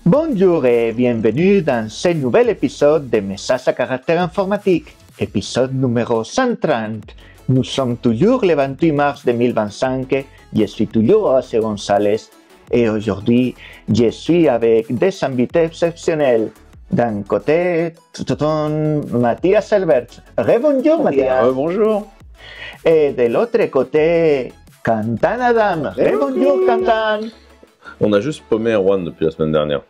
Bonjour et bienvenue dans ce nouvel épisode de Messages à caractère informatique, épisode numéro 130. Nous sommes toujours le 28 mars 2025, je suis toujours José González et aujourd'hui je suis avec des invités exceptionnels. D'un côté, Mathias Albert. Rebonjour Mathias. Bonjour. Et de l'autre côté, Kantan Adam. Rebonjour Kantan. On a juste paumé Erwan depuis la semaine dernière,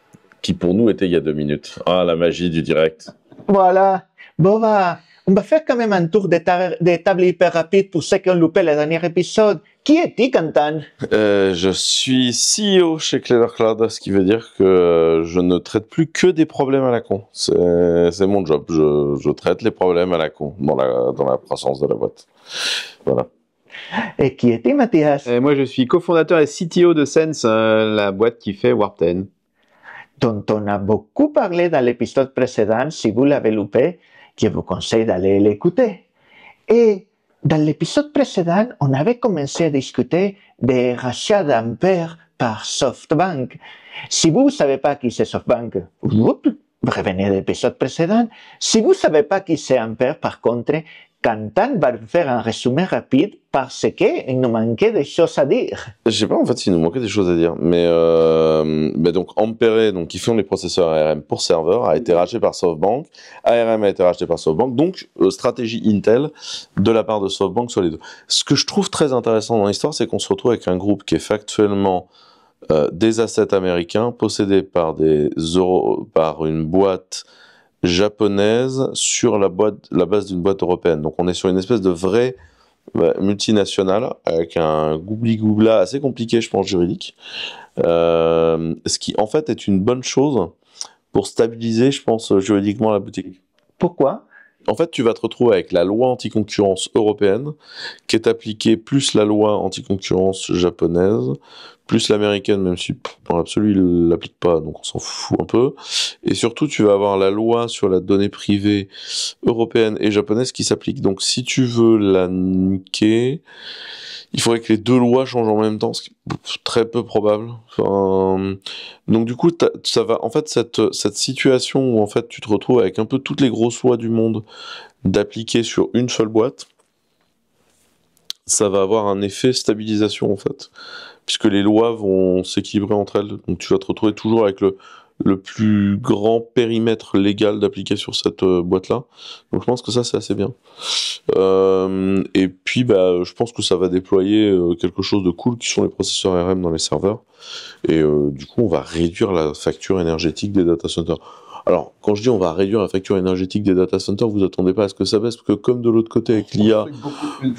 qui pour nous était il y a 2 minutes. Ah, la magie du direct. Voilà. Bon, on va faire quand même un tour de table hyper rapide pour ceux qui ont loupé le dernier épisode. Qui es-tu, Kantan? Je suis CEO chez Clever Cloud, ce qui veut dire que je ne traite plus que des problèmes à la con. C'est mon job. Je traite les problèmes à la con dans la croissance de la boîte. Voilà. Et qui es-tu, Mathias? Moi, je suis cofondateur et CTO de Sense, la boîte qui fait Warp 10. Dont on a beaucoup parlé dans l'épisode précédent. Si vous l'avez loupé, je vous conseille d'aller l'écouter. Et dans l'épisode précédent, on avait commencé à discuter des rachats d'Ampère par SoftBank. Si vous ne savez pas qui c'est SoftBank, revenez à l'épisode précédent. Si vous ne savez pas qui c'est Ampère, par contre, Kantan va faire un résumé rapide parce qu'il nous manquait des choses à dire. Je sais pas en fait s'il nous manquait des choses à dire, mais donc Ampere, donc qui font les processeurs ARM pour serveur, a été racheté par SoftBank. ARM a été racheté par SoftBank, donc stratégie Intel de la part de SoftBank sur les deux. Ce que je trouve très intéressant dans l'histoire, c'est qu'on se retrouve avec un groupe qui est factuellement des assets américains possédés par par une boîte japonaise sur la base d'une boîte européenne. Donc on est sur une espèce de vraie multinationale avec un goubli-goubla assez compliqué, je pense, juridique. Ce qui en fait est une bonne chose pour stabiliser, je pense, juridiquement la boutique. Pourquoi ? En fait, tu vas te retrouver avec la loi anti-concurrence européenne qui est appliquée plus la loi anti-concurrence japonaise, plus l'américaine, même si dans l'absolu, il ne l'applique pas, donc on s'en fout un peu. Et surtout, tu vas avoir la loi sur la donnée privée européenne et japonaise qui s'applique. Donc si tu veux la niquer, il faudrait que les deux lois changent en même temps, ce qui est très peu probable. Enfin, donc du coup, ça va. En fait, cette situation où en fait tu te retrouves avec un peu toutes les grosses lois du monde d'appliquer sur une seule boîte, ça va avoir un effet stabilisation en fait, puisque les lois vont s'équilibrer entre elles. Donc tu vas te retrouver toujours avec le plus grand périmètre légal d'appliquer sur cette boîte-là. Donc je pense que ça, c'est assez bien. Et puis, je pense que ça va déployer quelque chose de cool qui sont les processeurs ARM dans les serveurs. Et du coup, on va réduire la facture énergétique des data centers. Alors, quand je dis on va réduire la facture énergétique des data centers, vous attendez pas à ce que ça baisse, parce que comme de l'autre côté avec l'IA,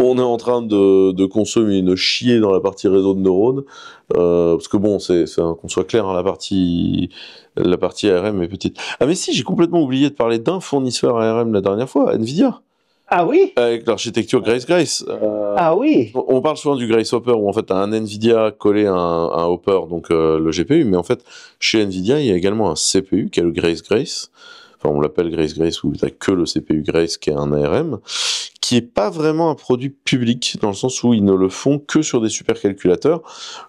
on est en train de consommer une chier dans la partie réseau de neurones, parce que bon, qu'on soit clair, hein, la partie ARM est petite. Ah mais si, j'ai complètement oublié de parler d'un fournisseur ARM la dernière fois, Nvidia. Ah oui? Avec l'architecture Grace. Ah oui? On parle souvent du Grace Hopper, où en fait, tu as un Nvidia collé à un Hopper, donc le GPU, mais en fait, chez Nvidia, il y a également un CPU, qui est le Grace. Enfin, on l'appelle Grace, où tu n'as que le CPU Grace, qui est un ARM, qui est pas vraiment un produit public, dans le sens où ils ne le font que sur des supercalculateurs,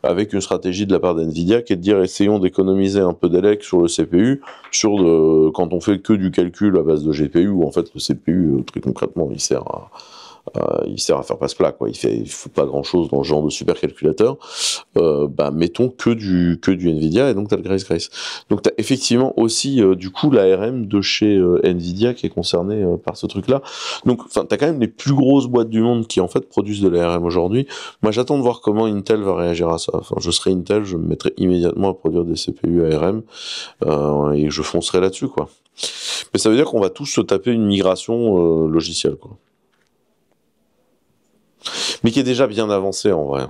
avec une stratégie de la part d'Nvidia, qui est de dire, essayons d'économiser un peu d'élec sur le CPU, quand on fait que du calcul à base de GPU, où en fait, le CPU, très concrètement, il sert à faire passe-plat, quoi. Il faut pas grand-chose dans ce genre de supercalculateur. Mettons que du Nvidia, et donc t'as le Grace. Donc t'as effectivement aussi, du coup, l'ARM de chez Nvidia qui est concerné par ce truc-là. Donc, enfin, t'as quand même les plus grosses boîtes du monde qui, en fait, produisent de l'ARM aujourd'hui. Moi, j'attends de voir comment Intel va réagir à ça. Enfin, je serais Intel, je me mettrais immédiatement à produire des CPU ARM, et je foncerai là-dessus, quoi. Mais ça veut dire qu'on va tous se taper une migration logicielle, quoi. Mais qui est déjà bien avancé en vrai.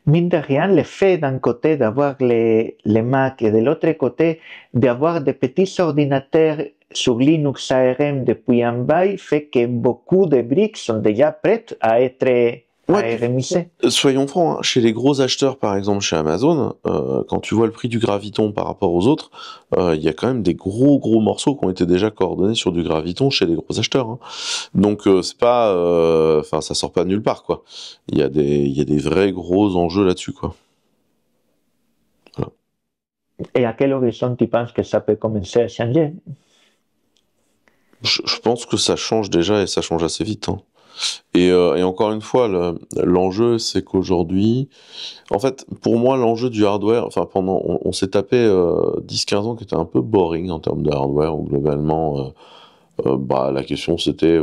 Mine de rien, le fait d'un côté d'avoir les Mac et de l'autre côté d'avoir des petits ordinateurs sur Linux ARM depuis un bail fait que beaucoup de briques sont déjà prêtes à être ARMisées. Soyons francs, hein, chez les gros acheteurs, par exemple chez Amazon, quand tu vois le prix du graviton par rapport aux autres, il y a quand même des gros morceaux qui ont été déjà coordonnés sur du graviton chez les gros acheteurs. Hein. Donc c'est pas, ça sort pas de nulle part, quoi. Il y a des vrais gros enjeux là-dessus, quoi. Voilà. Et à quel horizon tu penses que ça peut commencer à changer? Je pense que ça change déjà et ça change assez vite, hein. Et encore une fois, l'enjeu, c'est qu'aujourd'hui, en fait, pour moi, l'enjeu du hardware, enfin, on s'est tapé 10-15 ans qui étaient un peu boring en termes de hardware, où globalement, la question c'était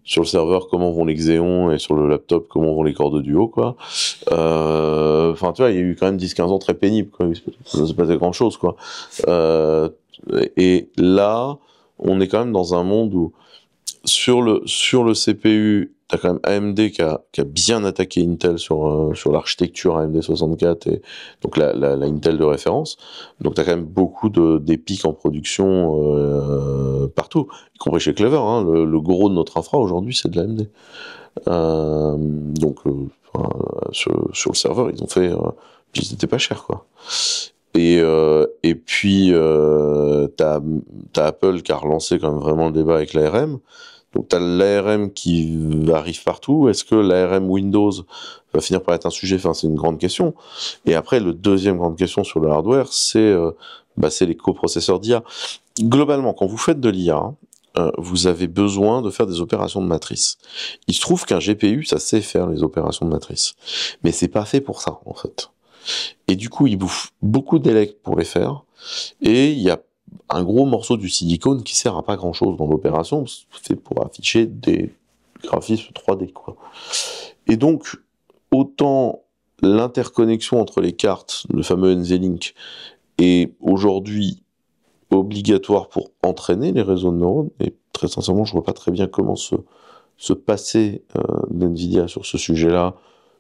sur le serveur comment vont les Xeon et sur le laptop comment vont les corps de Duo, quoi. Enfin, tu vois, il y a eu quand même 10-15 ans très pénibles, quoi. Ça ne s'est pas grand chose, quoi. Et là, on est quand même dans un monde où sur le CPU, t'as quand même AMD qui a bien attaqué Intel sur l'architecture AMD 64 et donc la Intel de référence. Donc t'as quand même beaucoup des pics en production partout, y compris chez Clever, hein. Le gros de notre infra aujourd'hui, c'est de l'AMD. Sur le serveur, ils ont fait, puis ils étaient pas chers, quoi. Et puis t'as Apple qui a relancé quand même vraiment le débat avec l'ARM. Donc tu as l'ARM qui arrive partout. Est-ce que l'ARM Windows va finir par être un sujet? Enfin, c'est une grande question. Et après, le deuxième grande question sur le hardware, c'est les coprocesseurs d'IA. Globalement, quand vous faites de l'IA, vous avez besoin de faire des opérations de matrice. Il se trouve qu'un GPU, ça sait faire les opérations de matrice. Mais c'est pas fait pour ça, en fait. Et du coup, il bouffe beaucoup d'électres pour les faire. Et il y a un gros morceau du silicone qui sert à pas grand chose dans l'opération, c'est pour afficher des graphismes 3D, quoi. Et donc, autant l'interconnexion entre les cartes, le fameux NVLink, est aujourd'hui obligatoire pour entraîner les réseaux de neurones, et très sincèrement, je vois pas très bien comment se passer d'NVIDIA sur ce sujet-là.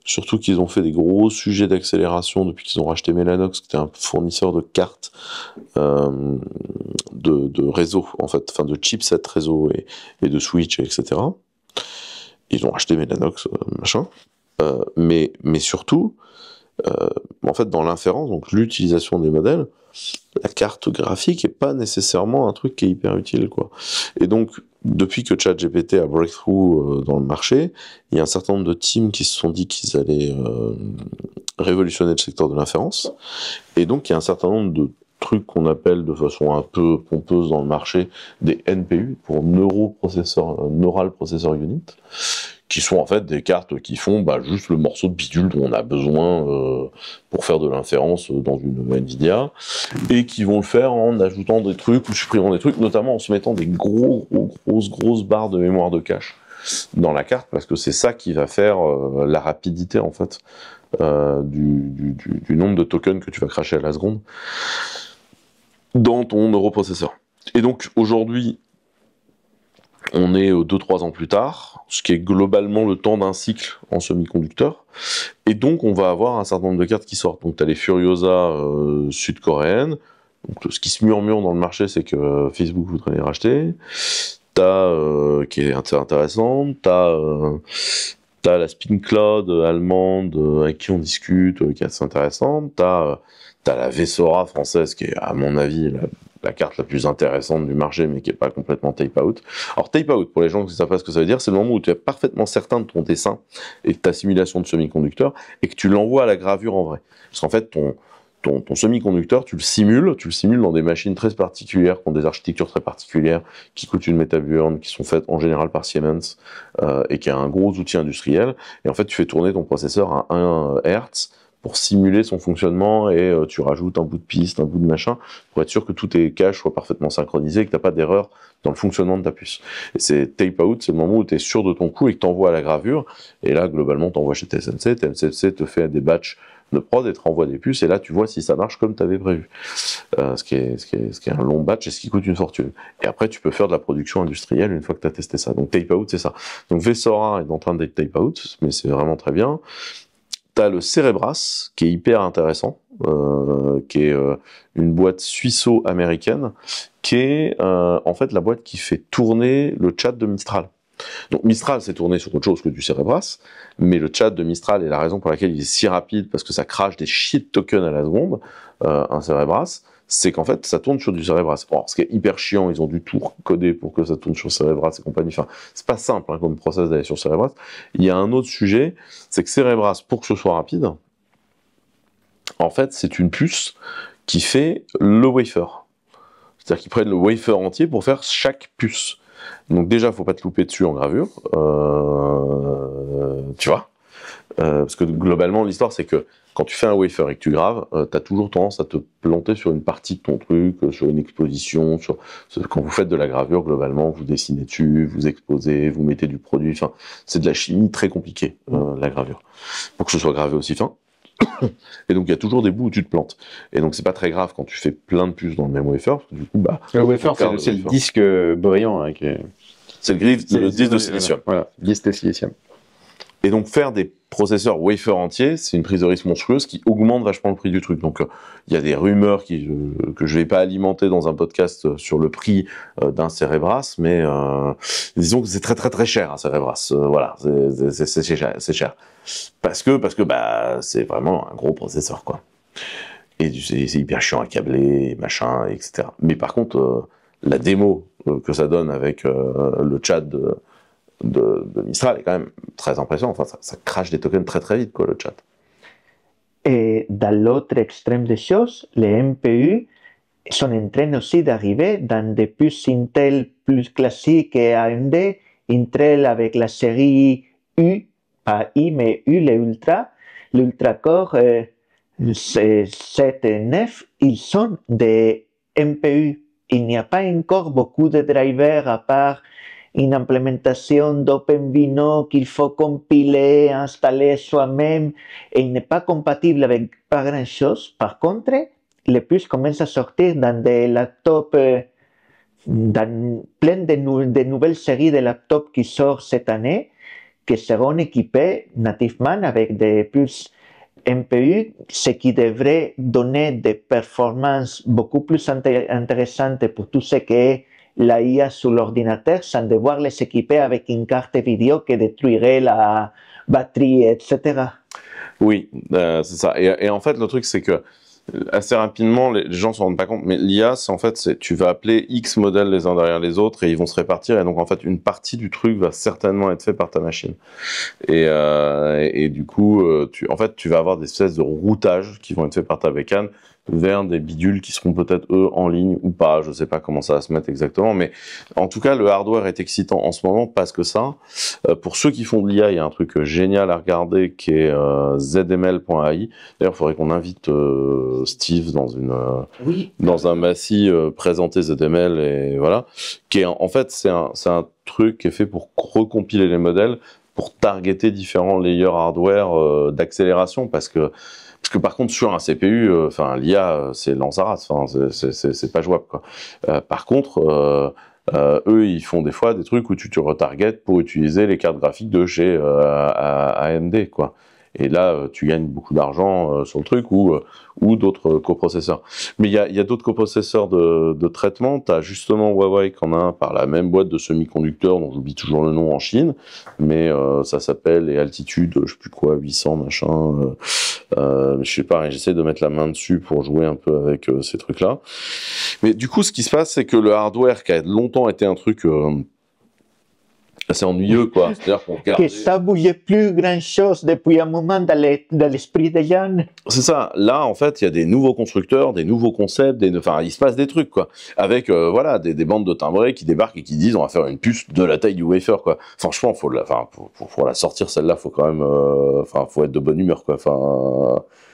Surtout qu'ils ont fait des gros sujets d'accélération depuis qu'ils ont racheté Mellanox, qui était un fournisseur de cartes de réseau, en fait, enfin de chipset réseau et de switch, etc. Ils ont racheté Mellanox, machin. Mais surtout, en fait, dans l'inférence, donc l'utilisation des modèles, la carte graphique est pas nécessairement un truc qui est hyper utile, quoi. Et donc, depuis que ChatGPT a breakthrough dans le marché, il y a un certain nombre de teams qui se sont dit qu'ils allaient révolutionner le secteur de l'inférence. Et donc, il y a un certain nombre de trucs qu'on appelle de façon un peu pompeuse dans le marché des NPU, pour Neural Processor Unit, qui sont en fait des cartes qui font juste le morceau de bidule dont on a besoin pour faire de l'inférence dans une NVIDIA, et qui vont le faire en ajoutant des trucs ou supprimant des trucs, notamment en se mettant des grosses barres de mémoire de cache dans la carte, parce que c'est ça qui va faire la rapidité, en fait, du nombre de tokens que tu vas cracher à la seconde dans ton neuroprocesseur. Et donc aujourd'hui, on est 2-3 ans plus tard, ce qui est globalement le temps d'un cycle en semi-conducteur. Et donc, on va avoir un certain nombre de cartes qui sortent. Donc, tu as les Furiosa sud-coréennes. Donc, ce qui se murmure dans le marché, c'est que Facebook voudrait les racheter. Qui est intéressante. T'as la Spin Cloud allemande avec qui on discute, qui est assez intéressante. T'as la Vessora française qui est, à mon avis, la carte la plus intéressante du marché, mais qui n'est pas complètement tape-out. Alors, tape-out, pour les gens qui ne savent pas ce que ça veut dire, c'est le moment où tu es parfaitement certain de ton dessin et de ta simulation de semi-conducteur, et que tu l'envoies à la gravure en vrai. Parce qu'en fait, ton semi-conducteur, tu le simules dans des machines très particulières, qui ont des architectures très particulières, qui coûtent une métaburne, qui sont faites en général par Siemens, et qui a un gros outil industriel. Et en fait, tu fais tourner ton processeur à 1 Hz, pour simuler son fonctionnement, et tu rajoutes un bout de piste, un bout de machin, pour être sûr que tous tes caches soient parfaitement synchronisés et que tu n'as pas d'erreur dans le fonctionnement de ta puce. Et c'est tape-out, c'est le moment où tu es sûr de ton coup et que tu envoies à la gravure, et là, globalement, tu envoies chez TSMC, TSMC te fait des batchs de prod et te renvoie des puces, et là, tu vois si ça marche comme tu avais prévu. Ce qui est un long batch et ce qui coûte une fortune. Et après, tu peux faire de la production industrielle une fois que tu as testé ça. Donc, tape-out, c'est ça. Donc, Vessora est en train d'être tape-out, mais c'est vraiment très bien. T'as le Cerebras, qui est hyper intéressant, qui est une boîte suisse-américaine, qui est en fait la boîte qui fait tourner le chat de Mistral. Donc Mistral, c'est tourné sur autre chose que du Cerebras, mais le chat de Mistral est la raison pour laquelle il est si rapide, parce que ça crache des shit tokens à la seconde, un Cerebras, c'est qu'en fait, ça tourne sur du Cerebras. Alors, ce qui est hyper chiant, ils ont dû tout coder pour que ça tourne sur Cerebras et compagnie. Enfin, c'est pas simple comme process d'aller sur Cerebras. Il y a un autre sujet, c'est que Cerebras, pour que ce soit rapide, en fait, c'est une puce qui fait le wafer. C'est-à-dire qu'ils prennent le wafer entier pour faire chaque puce. Donc déjà, faut pas te louper dessus en gravure, tu vois. Parce que globalement, l'histoire, c'est que quand tu fais un wafer et que tu graves, tu as toujours tendance à te planter sur une partie de ton truc, sur une exposition. Quand vous faites de la gravure, globalement, vous dessinez dessus, vous exposez, vous mettez du produit. Enfin, c'est de la chimie très compliquée, la gravure, pour que ce soit gravé aussi fin. Et donc il y a toujours des bouts où tu te plantes. Et donc c'est pas très grave quand tu fais plein de puces dans le même wafer, parce que du coup, bah. Le wafer, c'est le disque brillant. Hein, c'est le disque de silicium. Voilà, disque de silicium. Et donc faire des processeurs wafer entiers, c'est une prise de risque monstrueuse qui augmente vachement le prix du truc. Donc il y a des rumeurs que je vais pas alimenter dans un podcast sur le prix d'un Cerebras, mais disons que c'est très très très cher un Cerebras. Voilà, c'est cher. Parce que bah c'est vraiment un gros processeur quoi. Et c'est hyper chiant à câbler, machin, etc. Mais par contre la démo que ça donne avec le chat de Mistral est quand même très impressionnant. Enfin, ça crache des tokens très très vite, quoi, le chat. Et dans l'autre extrême des choses, les MPU sont en train aussi d'arriver dans des puces Intel plus classiques et AMD. Intel avec la série U, pas I, mais U, les Ultra, l'Ultra-Core 7 et 9, ils sont des MPU. Il n'y a pas encore beaucoup de drivers à part une implémentation d'OpenVINO qu'il faut compiler, installer soi-même, et il n'est pas compatible avec pas grand-chose. Par contre, les puces commencent à sortir dans des laptops, dans plein de nouvelles séries de laptops qui sortent cette année, qui seront équipés nativement avec des puces MPU, ce qui devrait donner des performances beaucoup plus intéressantes pour tout ce qui est la IA sur l'ordinateur sans devoir les équiper avec une carte vidéo qui détruirait la batterie, etc. Oui, c'est ça. Et en fait, le truc, c'est que assez rapidement, les gens ne se rendent pas compte, mais l'IA, c'est en fait, tu vas appeler X modèles les uns derrière les autres et ils vont se répartir. Et donc, en fait, une partie du truc va certainement être fait par ta machine. Et du coup, tu vas avoir des espèces de routages qui vont être faits par ta bécane vers des bidules qui seront peut-être eux en ligne ou pas, je sais pas comment ça va se mettre exactement, mais en tout cas le hardware est excitant en ce moment parce que ça, pour ceux qui font de l'IA, il y a un truc génial à regarder qui est zml.ai. D'ailleurs, il faudrait qu'on invite Steve dans un massif présenter ZML et voilà, qui est en fait c'est un truc qui est fait pour recompiler les modèles pour targeter différents layers hardware d'accélération parce que par contre sur un CPU, l'IA c'est Lanzaras, c'est pas jouable quoi. Par contre, eux ils font des fois des trucs où tu te retargetes pour utiliser les cartes graphiques de chez AMD quoi. Et là, tu gagnes beaucoup d'argent sur le truc ou d'autres coprocesseurs. Mais il y a d'autres coprocesseurs de traitement. Tu as justement Huawei qui en a un par la même boîte de semi-conducteurs, dont j'oublie toujours le nom en Chine, mais ça s'appelle les Altitude, je sais plus quoi, 800 machin. Je sais pas, j'essaie de mettre la main dessus pour jouer un peu avec ces trucs-là. Mais du coup, ce qui se passe, c'est que le hardware, qui a longtemps été un truc assez ennuyeux, quoi. C'est-à-dire qu'on regardait... Que ça bougeait plus grand-chose depuis un moment dans l'esprit des gens. C'est ça. Là, en fait, il y a des nouveaux constructeurs, des nouveaux concepts, il se passe des trucs, quoi. Avec, des bandes de timbrés qui débarquent et qui disent, on va faire une puce de la taille du wafer, quoi. Franchement, pour la sortir, celle-là, faut quand même, faut être de bonne humeur, quoi.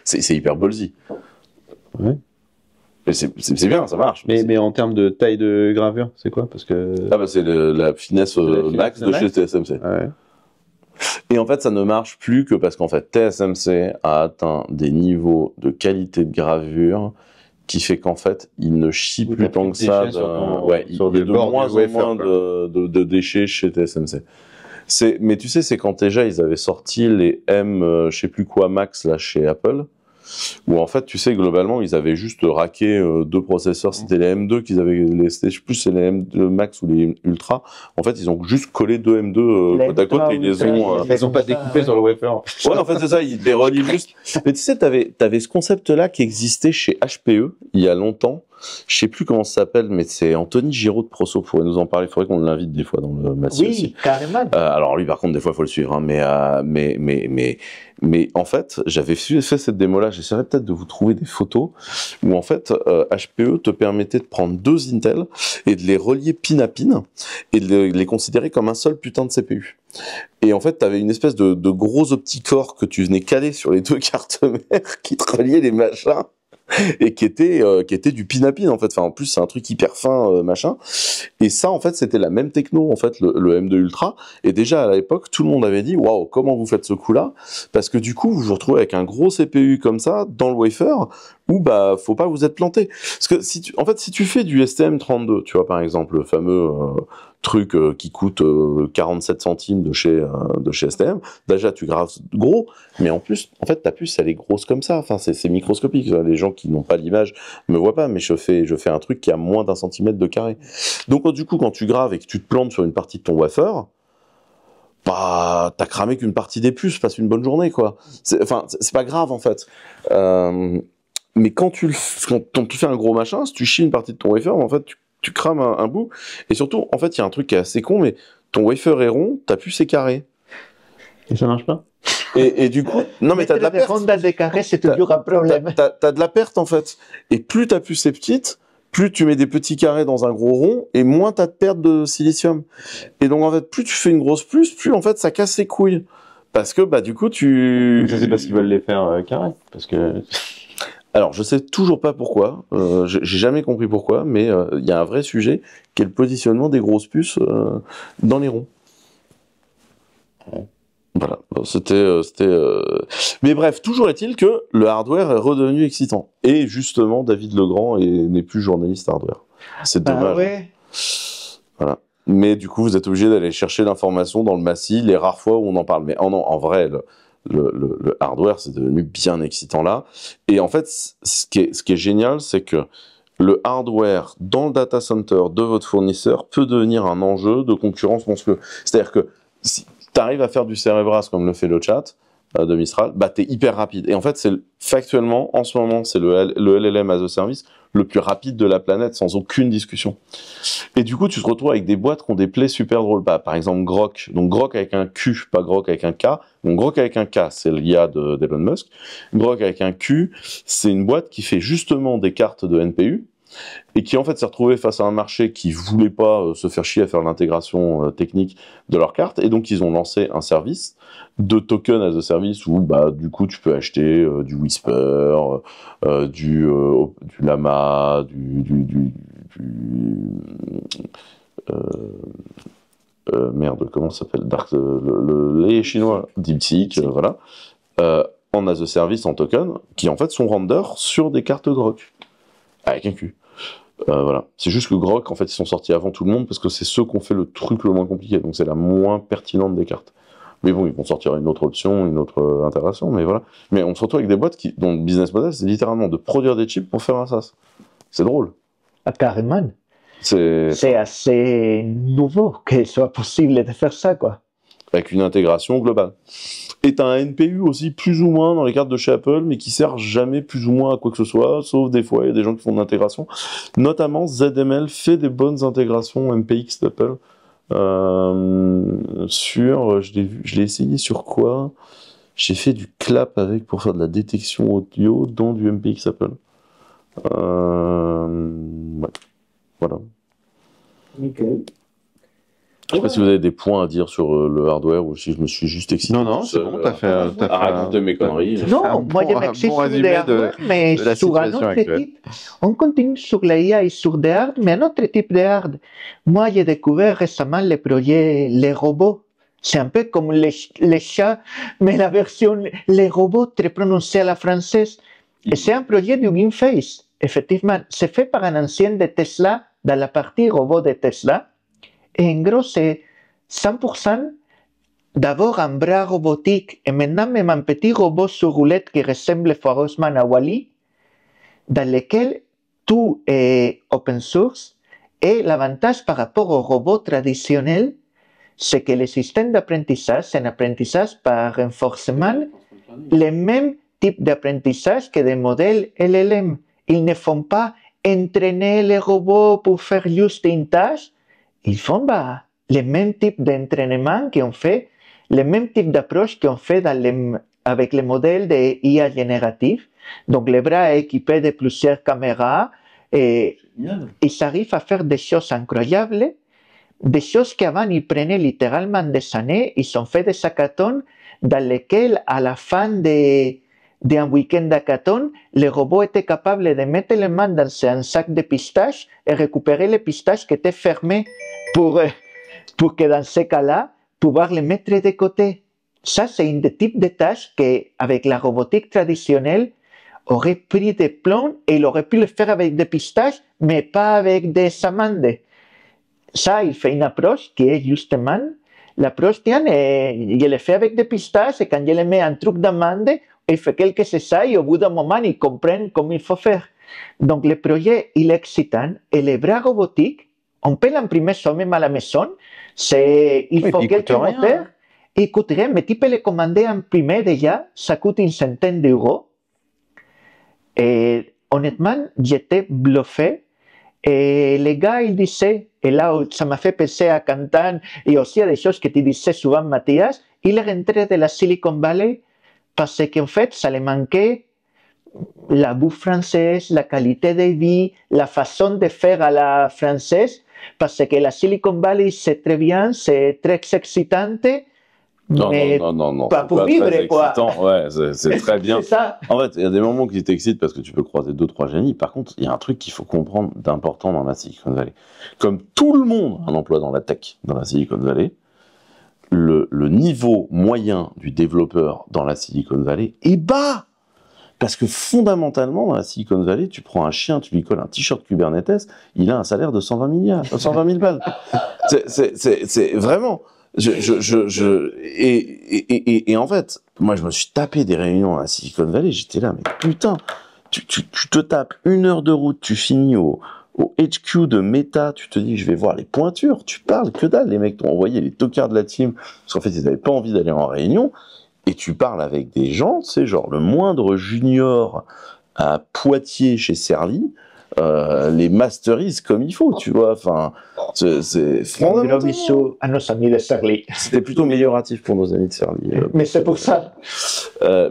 C'est hyper ballsy. Ouais. Mais c'est bien, ça marche. Mais en termes de taille de gravure, c'est quoi? Parce que... c'est la finesse max de chez TSMC. Ouais. Et en fait, ça ne marche plus que parce qu'en fait, TSMC a atteint des niveaux de qualité de gravure qui fait qu'en fait, il ne chie plus tant que ça. Il y a de moins en moins de déchets chez TSMC. Mais tu sais, c'est quand déjà ils avaient sorti les je sais plus quoi Max là chez Apple. Où en fait, tu sais, globalement, ils avaient juste racké deux processeurs. C'était les M2 qu'ils avaient, je sais plus c'est les M2 Max ou les Ultra. En fait, ils ont juste collé deux M2 côte à côte et ils les ont... Ils ont pas découpé sur le wafer. Ouais, en fait, c'est ça, ils les relient juste. Mais tu sais, t'avais ce concept-là qui existait chez HPE, il y a longtemps, Je sais plus comment ça s'appelle, mais c'est Anthony Giraud de Proso pourrait nous en parler. Il faudrait qu'on l'invite des fois dans le Massy Oui, aussi. carrément. Alors lui, par contre, des fois, il faut le suivre. Hein, mais en fait, j'avais fait cette démo-là. J'essaierai peut-être de vous trouver des photos où en fait, HPE te permettait de prendre 2 Intel et de les relier pin à pin et de les considérer comme un seul putain de CPU. Et en fait, tu avais une espèce de gros opticore que tu venais caler sur les 2 cartes mères qui te reliaient les machins et qui était du pin à pin en fait. Enfin, en plus, c'est un truc hyper fin machin. Et ça, en fait, c'était la même techno en fait, le M2 Ultra. Et déjà à l'époque, tout le monde avait dit waouh, comment vous faites ce coup-là? Parce que du coup, vous vous retrouvez avec un gros CPU comme ça dans le wafer où bah faut pas vous être planté. Parce que si tu fais du STM32, tu vois par exemple le fameux truc qui coûte 47 centimes de chez STM, déjà tu graves gros, mais en plus en fait ta puce elle est grosse comme ça, enfin c'est microscopique. Les gens qui n'ont pas l'image me voient pas, mais je fais un truc qui a moins d'1 centimètre de carré. Donc du coup quand tu graves et que tu te plantes sur une partie de ton wafer, bah t'as cramé qu'une partie des puces, passe une bonne journée quoi. C'est pas grave en fait. Mais quand tu fais un gros machin, si tu chies une partie de ton wafer, en fait tu crames un bout. Et surtout, en fait, il y a un truc qui est assez con, mais ton wafer est rond, ta puce est carrée. Et ça marche pas? Et du coup, non mais t'as de la perte. Des carrés, c'est toujours un problème. T'as de la perte en fait. Et plus ta puce est petite, plus tu mets des petits carrés dans un gros rond, et moins t'as de perte de silicium. Et donc en fait, plus tu fais une grosse puce, plus en fait ça casse ses couilles. Parce que bah du coup tu. Ça c'est parce qu'ils veulent les faire carrés. Parce que. Alors, je sais toujours pas pourquoi, j'ai jamais compris pourquoi, mais il y a un vrai sujet qui est le positionnement des grosses puces dans les ronds. Voilà, mais bref, toujours est-il que le hardware est redevenu excitant. Et justement, David Legrand n'est plus journaliste hardware. C'est dommage. Ouais. Voilà. Mais du coup, vous êtes obligé d'aller chercher l'information dans le Massy, les rares fois où on en parle. Mais en vrai, le hardware, c'est devenu bien excitant là. Et en fait, ce qui est génial, c'est que le hardware dans le data center de votre fournisseur peut devenir un enjeu de concurrence monstrueux. C'est-à-dire que si tu arrives à faire du Cerebras comme le fait le chat de Mistral, bah t'es hyper rapide. Et en fait, factuellement, en ce moment, c'est le LLM as a service le plus rapide de la planète sans aucune discussion. Et du coup, tu te retrouves avec des boîtes qui ont des plays super drôles. Bah, par exemple, Grok. Donc, Grok avec un Q, pas Grok avec un K. Donc, Grok avec un K, c'est l'IA d'Elon Musk. Grok avec un Q, c'est une boîte qui fait justement des cartes de NPU et qui, en fait, s'est retrouvée face à un marché qui voulait pas se faire chier à faire l'intégration technique de leurs cartes. Et donc, ils ont lancé un service de token as a service où, bah, du coup, tu peux acheter du Whisper, du Llama, merde, comment ça s'appelle? Les chinois, DeepSeek, voilà, en as a service, en token, qui en fait sont renders sur des cartes Grok, avec un Q. Voilà. C'est juste que Grok, en fait, ils sont sortis avant tout le monde parce que c'est ceux qui ont fait le truc le moins compliqué, donc c'est la moins pertinente des cartes. Mais bon, ils vont sortir une autre option, une autre intégration, mais voilà. Mais on se retrouve avec des boîtes dont le business model, c'est littéralement de produire des chips pour faire un SaaS. C'est drôle. Ah, carrément. C'est assez nouveau qu'il soit possible de faire ça, quoi. Avec une intégration globale. Et t'as un NPU aussi plus ou moins dans les cartes de chez Apple, mais qui sert jamais plus ou moins à quoi que ce soit, sauf des fois, il y a des gens qui font de l'intégration. Notamment, ZML fait des bonnes intégrations MPX d'Apple. Je l'ai essayé sur quoi? J'ai fait du clap avec pour faire de la détection audio dans du MPX Apple. Ouais. Voilà. Nickel. Je sais pas si vous avez des points à dire sur le hardware ou si je me suis juste excité. Non, c'est bon, t'as fait arrête de mes conneries. Non, moi je m'excite sur des hardware, mais sur un autre type. On continue sur l'IA et sur des hard, mais un autre type de hard. Moi, j'ai découvert récemment le projet Les Robots. C'est un peu comme les chats, mais la version Les Robots très prononcée à la française. Et c'est un projet du GameFace, effectivement. C'est fait par un ancien de Tesla, dans la partie robot de Tesla. Et en gros, c'est 100% d'abord un bras robotique et maintenant même un petit robot sur roulette qui ressemble faussement à Wall-E, dans lequel tout est open source. Et l'avantage par rapport au robot traditionnel, c'est que le système d'apprentissage, c'est un apprentissage par renforcement, le même type d'apprentissage que des modèles LLM. Ils ne font pas entraîner les robots pour faire juste une tâche, ils font les mêmes types d'entraînement qu'on fait, les mêmes types d'approches qu'on fait avec les modèles de IA génératifs. Donc, le bras est équipé de plusieurs caméras et ils arrivent à faire des choses incroyables, des choses qu'avant ils prenaient littéralement des années. Ils ont fait des hackathons dans lesquels, à la fin d'un week-end d'hackathon, les robots étaient capables de mettre les mains dans un sac de pistaches et récupérer les pistaches qui étaient fermées pour que dans ce cas-là, pouvoir les mettre de côté. Ça, c'est un des types de tâches qu'avec la robotique traditionnelle, aurait pris des plombs et il aurait pu le faire avec des pistaches, mais pas avec des amandes. Ça, il fait une approche qui est justement l'approche, tiens, il le fait avec des pistaches et quand il le met un truc d'amande, il fait quelques essais et au bout d'un moment, il comprend comment il faut faire. Donc, le projet, il est excitant et les bras robotiques, on peut l'imprimer soi-même à la maison. Il faut quelques moteurs. Il coûte rien, mais tu peux le commander imprimé déjà. Ça coûte une centaine d'euros. Et honnêtement, j'étais bluffé. Et les gars, ils disaient, et là, ça m'a fait penser à Cantan et aussi à des choses que tu disais souvent, Mathias, il est rentré de la Silicon Valley parce qu'en fait, ça lui manquait la bouffe française, la qualité de vie, la façon de faire à la française, parce que la Silicon Valley, c'est très bien, c'est très excitant, mais non, pas pour vivre, quoi. Ouais, c'est très bien. C'est ça. En fait, il y a des moments qui t'excitent parce que tu peux croiser 2-3 génies. Par contre, il y a un truc qu'il faut comprendre d'important dans la Silicon Valley. Comme tout le monde a un emploi dans la tech, dans la Silicon Valley, le niveau moyen du développeur dans la Silicon Valley est bas. Parce que fondamentalement, dans la Silicon Valley, tu prends un chien, tu lui colles un t-shirt Kubernetes, il a un salaire de 120 000 balles. C'est vraiment... Et en fait, moi, je me suis tapé des réunions à Silicon Valley, j'étais là, mais putain, tu te tapes 1 heure de route, tu finis au HQ de Meta, tu te dis, je vais voir les pointures, tu parles, que dalle, les mecs t'ont envoyé les tocards de la team, parce qu'en fait, ils n'avaient pas envie d'aller en réunion, et tu parles avec des gens, c'est genre le moindre junior à Poitiers chez Serly, les masterisent comme il faut, tu vois, enfin, c'est Un gros bisou à nos amis de Serly. C'était plutôt amélioratif pour nos amis de Serly. Mais c'est pour ça.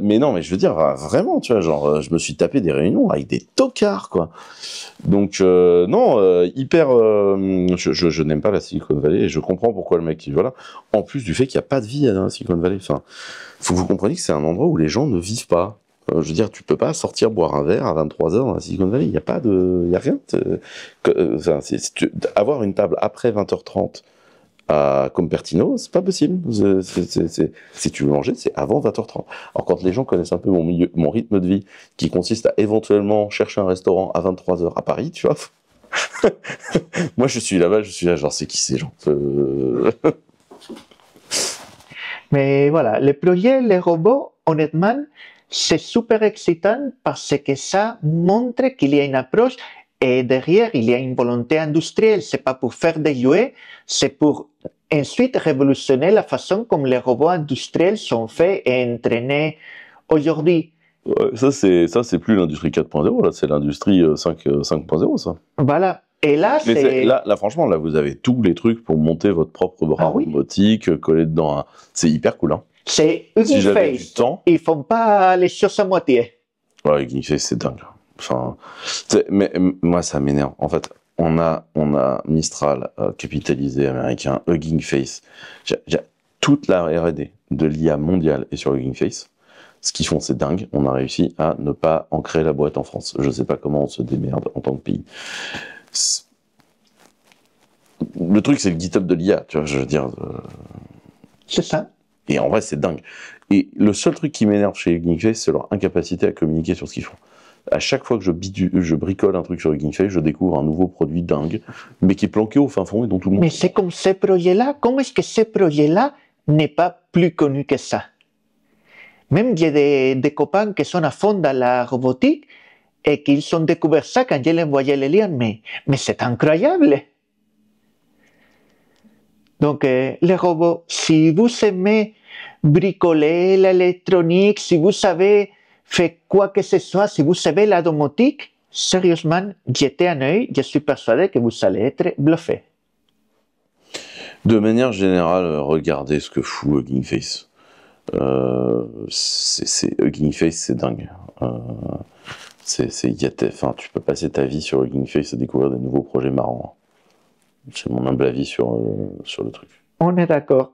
Mais non, mais je veux dire, vraiment, tu vois, genre, je me suis tapé des réunions avec des tocards, quoi. Donc, non, hyper... je n'aime pas la Silicon Valley et je comprends pourquoi le mec, voilà. En plus du fait qu'il n'y a pas de vie dans la Silicon Valley. Enfin, faut que vous compreniez que c'est un endroit où les gens ne vivent pas. Je veux dire, tu peux pas sortir boire un verre à 23h dans la Silicon Valley. Il y a pas de... Il y a rien. Avoir une table après 20h30 à Cupertino, c'est pas possible. Si tu veux manger, c'est avant 20h30. Alors quand les gens connaissent un peu mon rythme de vie, qui consiste à éventuellement chercher un restaurant à 23h à Paris, tu vois. Moi, je suis là, genre, c'est qui ces gens? Mais voilà, le projet, les robots, honnêtement, c'est super excitant parce que ça montre qu'il y a une approche et derrière, il y a une volonté industrielle. C'est pas pour faire des jouets, c'est pour ensuite révolutionner la façon comme les robots industriels sont faits et entraînés aujourd'hui. Ça, c'est plus l'industrie 4.0, là, c'est l'industrie 5.0, ça. Voilà. Et là, là, franchement, là, vous avez tous les trucs pour monter votre propre bras robotique, coller dedans. C'est hyper cool, hein. C'est Hugging Face. Ils font pas les choses à moitié. Ouais, Hugging Face, c'est dingue. Enfin, mais moi, ça m'énerve. En fait, on a Mistral, capitalisé américain, Hugging Face. Toute la R&D de l'IA mondiale est sur Hugging Face. Ce qu'ils font, c'est dingue. On a réussi à ne pas ancrer la boîte en France. Je sais pas comment on se démerde en tant que pays. Le truc, c'est le GitHub de l'IA, tu vois, je veux dire. C'est ça. Et en vrai, c'est dingue. Et le seul truc qui m'énerve chez Hugging Face, c'est leur incapacité à communiquer sur ce qu'ils font. À chaque fois que je bricole un truc sur Hugging Face, je découvre un nouveau produit dingue, mais qui est planqué au fin fond et dont tout le monde... Mais c'est comme ces projets-là. Comment est-ce que ces projets-là n'est pas plus connu que ça? Même il y a des copains qui sont à fond dans la robotique et qu'ils ont découvert ça quand j'ai envoyé les liens. Mais c'est incroyable! Donc, les robots, si vous aimez bricoler l'électronique, si vous savez faire quoi que ce soit, si vous savez la domotique, sérieusement, jetez un œil, je suis persuadé que vous allez être bluffé. De manière générale, regardez ce que fout Hugging Face. Hugging Face, c'est dingue. Tu peux passer ta vie sur Hugging Face et découvrir des nouveaux projets marrants. C'est mon humble avis sur le truc. On est d'accord.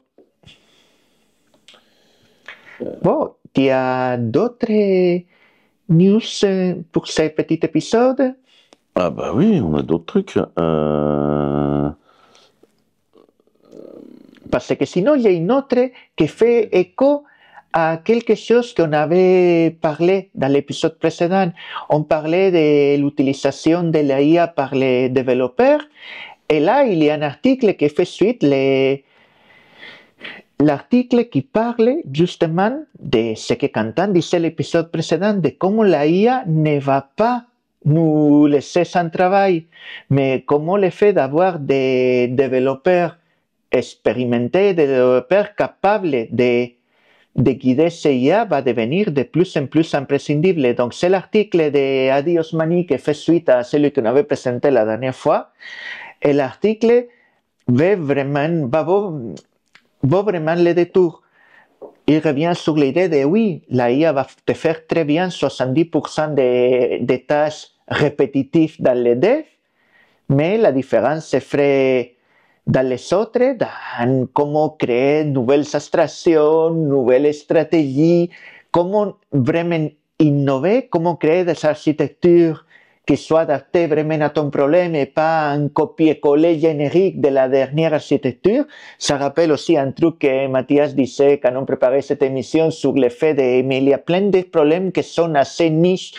Bon, il y a d'autres news pour ce petit épisode? Ah bah oui, on a d'autres trucs. Parce que sinon, il y a une autre qui fait écho à quelque chose qu'on avait parlé dans l'épisode précédent. On parlait de l'utilisation de l'IA par les développeurs. Et là, il y a un article qui fait suite, l'article qui parle justement de ce que Quentin disait l'épisode précédent, de comment l'IA ne va pas nous laisser sans travail, mais comment le fait d'avoir des développeurs expérimentés, des développeurs capables de guider ces IA va devenir de plus en plus imprescindible. Donc, c'est l'article de Adi Osmani qui fait suite à celui qu'on avait présenté la dernière fois. Et l'article vaut vraiment le détour. Il revient sur l'idée de oui, la IA va te faire très bien 70% des tâches répétitives dans les devs, mais la différence se ferait dans les autres, dans comment créer de nouvelles abstractions, nouvelles stratégies, comment vraiment innover, comment créer des architectures qui soient adaptées vraiment à ton problème et pas un copier-coller générique de la dernière architecture. Ça rappelle aussi un truc que Mathias disait quand on préparait cette émission sur le fait mais il y a plein de problèmes qui sont assez niches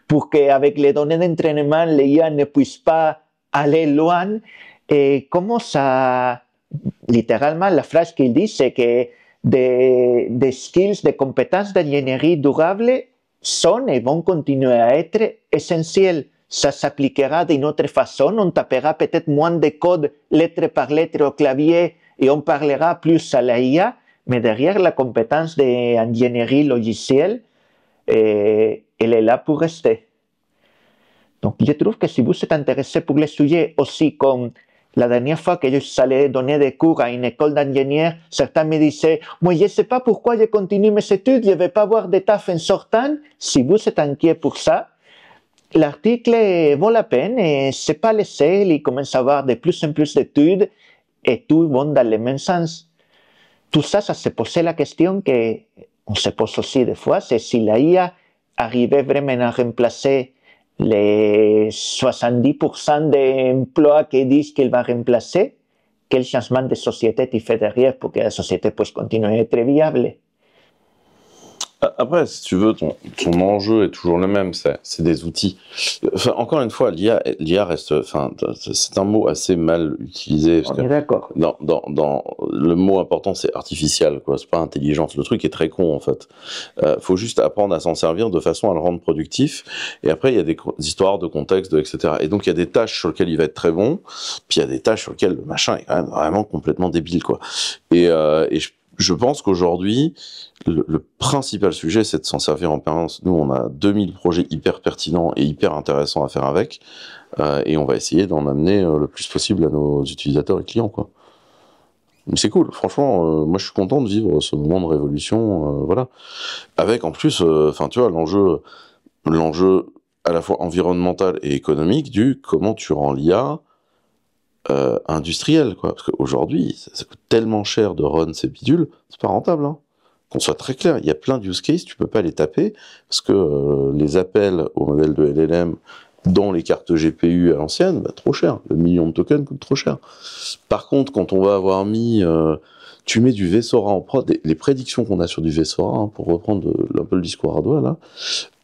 pour qu'avec les données d'entraînement, l'IA ne puisse pas aller loin. Et comment ça, littéralement, la phrase qu'il dit, c'est que des skills, des compétences d'ingénierie durable sont et vont continuer à être essentielles. Ça s'appliquera d'une autre façon, on tapera peut-être moins de code lettre par lettre au clavier et on parlera plus à la IA, mais derrière la compétence d'ingénierie logicielle, elle est là pour rester. Donc je trouve que si vous êtes intéressé pour le sujet aussi comme la dernière fois que je allais donner des cours à une école d'ingénieurs, certains me disaient « Moi, je ne sais pas pourquoi je continue mes études, je ne vais pas avoir de taf en sortant. » Si vous êtes inquiet pour ça, l'article vaut la peine et ce n'est pas le seul. Il commence à avoir de plus en plus d'études et tout vont dans le même sens. Tout ça, ça se posait la question qu'on se pose aussi des fois, c'est si la IA arrivait vraiment à remplacer les 70% d'emplois qui disent qu'elle va remplacer, quel changement de société tu fais derrière pour que la société puisse continuer à être viable? Après, si tu veux, ton enjeu est toujours le même, c'est des outils. Enfin, encore une fois, l'IA reste, enfin, c'est un mot assez mal utilisé. On est d'accord. Dans le mot important, c'est artificial, quoi. C'est pas intelligence. Le truc est très con, en fait. Faut juste apprendre à s'en servir de façon à le rendre productif. Et après, il y a des histoires de contexte, etc. Et donc, il y a des tâches sur lesquelles il va être très bon. Puis il y a des tâches sur lesquelles le machin est quand même vraiment complètement débile, quoi. Et je pense qu'aujourd'hui, le principal sujet, c'est de s'en servir en permanence. Nous, on a 2000 projets hyper pertinents et hyper intéressants à faire avec, et on va essayer d'en amener le plus possible à nos utilisateurs et clients, quoi. Mais c'est cool, franchement, moi je suis content de vivre ce moment de révolution, voilà. Avec en plus, enfin tu vois, l'enjeu à la fois environnemental et économique du comment tu rends l'IA industriel, quoi. Parce qu'aujourd'hui, ça coûte tellement cher de run ces bidules, c'est pas rentable, hein. Qu'on soit très clair, il y a plein de use cases, tu peux pas les taper, parce que les appels au modèle de LLM dans les cartes GPU à l'ancienne, bah, trop cher. Le million de tokens coûte trop cher. Par contre, quand on va avoir mis... tu mets du Vsora en prod, les prédictions qu'on a sur du Vsora, hein, pour reprendre un peu le discours Ardouin, là,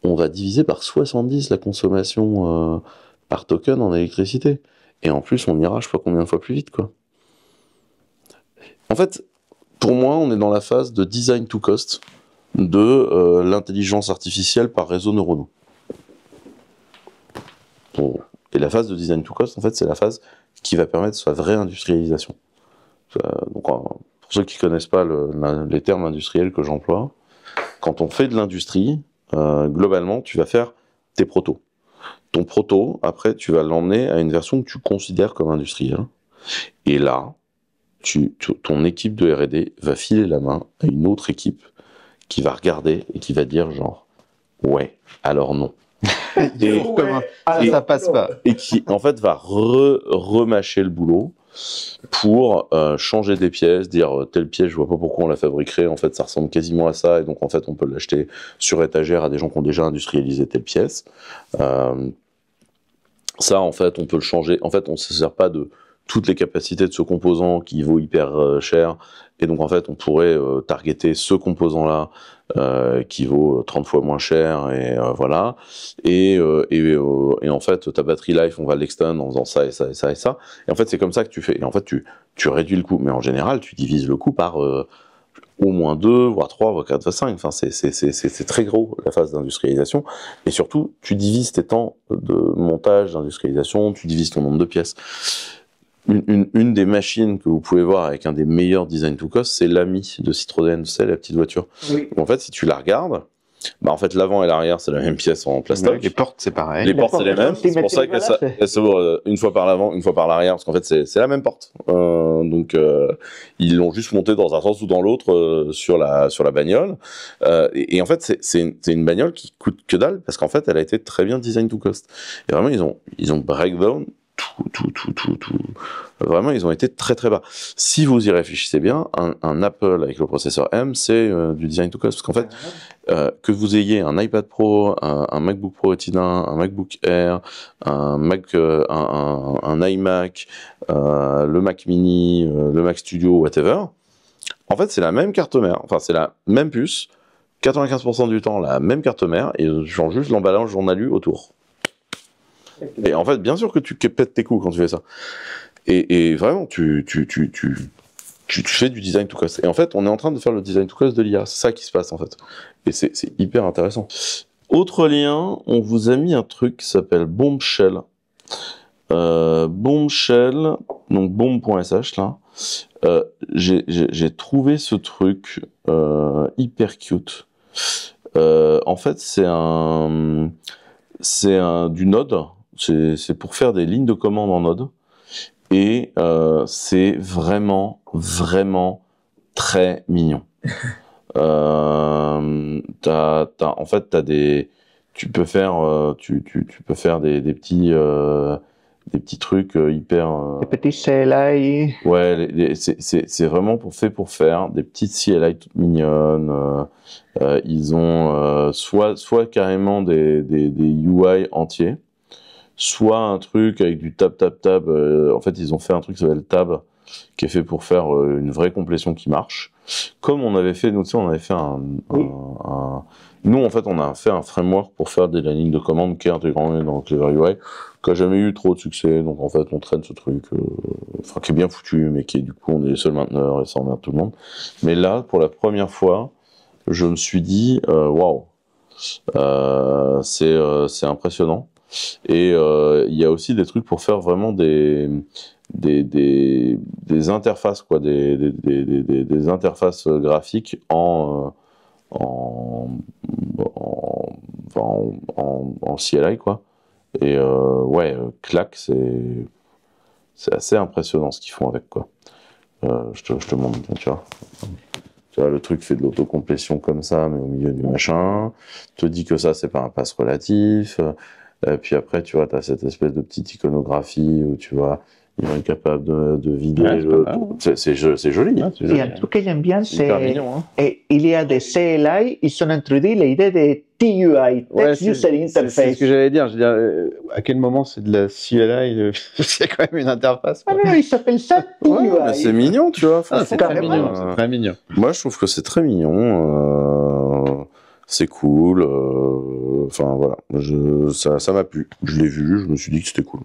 on va diviser par 70 la consommation par token en électricité. Et en plus, on ira, je sais pas combien de fois plus vite, quoi. En fait, pour moi, on est dans la phase de design to cost de l'intelligence artificielle par réseau neuronaux. Et la phase de design to cost, en fait, c'est la phase qui va permettre sa vraie industrialisation. Donc, pour ceux qui connaissent pas les termes industriels que j'emploie, quand on fait de l'industrie, globalement, tu vas faire tes protos. ton proto, après, tu vas l'emmener à une version que tu considères comme industrielle. Et là, ton équipe de R&D va filer la main à une autre équipe qui va regarder et qui va dire genre, ouais, alors non. Et comment ça passe pas. Et qui, en fait, va remâcher le boulot pour changer des pièces, dire telle pièce, je vois pas pourquoi on la fabriquerait, en fait, ça ressemble quasiment à ça, et donc, en fait, on peut l'acheter sur étagère à des gens qui ont déjà industrialisé telle pièce. Ça, en fait, on peut le changer. En fait, on ne se sert pas de toutes les capacités de ce composant qui vaut hyper cher. Et donc, en fait, on pourrait targeter ce composant-là qui vaut 30 fois moins cher. Et voilà. Et en fait, ta battery life, on va l'extend en faisant ça et ça et ça et ça. Et en fait, c'est comme ça que tu fais. Et en fait, tu réduis le coût. Mais en général, tu divises le coût par au moins 2, voire 3, voire 4, voire 5. Enfin, c'est très gros, la phase d'industrialisation. Et surtout, tu divises tes temps de montage, d'industrialisation, tu divises ton nombre de pièces. Une des machines que vous pouvez voir avec un des meilleurs design to cost, c'est l'Ami de Citroën, c'est la petite voiture. Oui. En fait, si tu la regardes, bah en fait, l'avant et l'arrière, c'est la même pièce en plastoc. Ouais, les portes, c'est pareil. Les portes, c'est les mêmes. C'est pour ça qu'elles s'ouvrent une fois par l'avant, une fois par l'arrière, parce qu'en fait, c'est la même porte. Donc, ils l'ont juste monté dans un sens ou dans l'autre sur la bagnole. Et en fait, c'est une bagnole qui coûte que dalle, parce qu'en fait, elle a été très bien design to cost. Et vraiment, ils ont breakdown tout. Vraiment, ils ont été très très bas. Si vous y réfléchissez bien, un Apple avec le processeur M, c'est du design to cost. Parce qu'en fait, que vous ayez un iPad Pro, un MacBook Pro Retina, un MacBook Air, un iMac, le Mac Mini, le Mac Studio, whatever, en fait, c'est la même carte mère. Enfin, c'est la même puce, 95% du temps, la même carte mère, et ils changent juste l'emballage journalu autour. Et en fait, bien sûr que tu pètes tes coups quand tu fais ça. Et vraiment, tu fais du design to cost. Et en fait, on est en train de faire le design to cost de l'IA. C'est ça qui se passe, en fait. Et c'est hyper intéressant. Autre lien, on vous a mis un truc qui s'appelle Bombshell. Bombshell, donc bomb.sh, là. J'ai trouvé ce truc hyper cute. En fait, c'est du Node. C'est pour faire des lignes de commande en Node. Et c'est vraiment très mignon. En fait, tu peux faire des petits trucs hyper. Des petits CLI. Ouais, c'est vraiment fait pour faire des petites CLI toutes mignonnes. Ils ont soit carrément des UI entiers, soit un truc avec du tab. En fait, ils ont fait un truc qui s'appelle Tab, qui est fait pour faire une vraie complétion qui marche. Comme on avait fait, nous, tu sais, on avait fait nous, en fait, on a fait un framework pour faire des lignes de commande qui est intégré dans Clever UI, qui a jamais eu trop de succès. Donc, en fait, on traîne ce truc, qui est bien foutu, mais qui est, du coup, on est les seuls mainteneurs et ça emmerde tout le monde. Mais là, pour la première fois, je me suis dit, waouh, c'est impressionnant. Et il y a aussi des trucs pour faire vraiment des interfaces, quoi, des interfaces graphiques en CLI, quoi. Et ouais, clac, c'est assez impressionnant ce qu'ils font avec, quoi. Je te montre, tu vois. Tu vois, le truc fait de l'autocomplétion comme ça, mais au milieu du machin. Te dit que ça, c'est pas un passe relatif. Puis après, tu vois, tu as cette espèce de petite iconographie où tu vois, ils vont être capables de vider. Ouais, c'est joli. Ouais, Et un truc que j'aime bien, c'est hein. Il y a des CLI, ils ont introduit l'idée de TUI, Text User Interface. C'est ce que j'allais dire. Je veux dire, à quel moment c'est de la CLI c'est quand même une interface, quoi. Ah non, ils s'appellent ça TUI. Ouais, c'est mignon, tu vois. C'est très mignon. C'est très mignon. Moi, je trouve que c'est très mignon. C'est cool. Enfin, voilà. Ça m'a plu. Je l'ai vu, je me suis dit que c'était cool.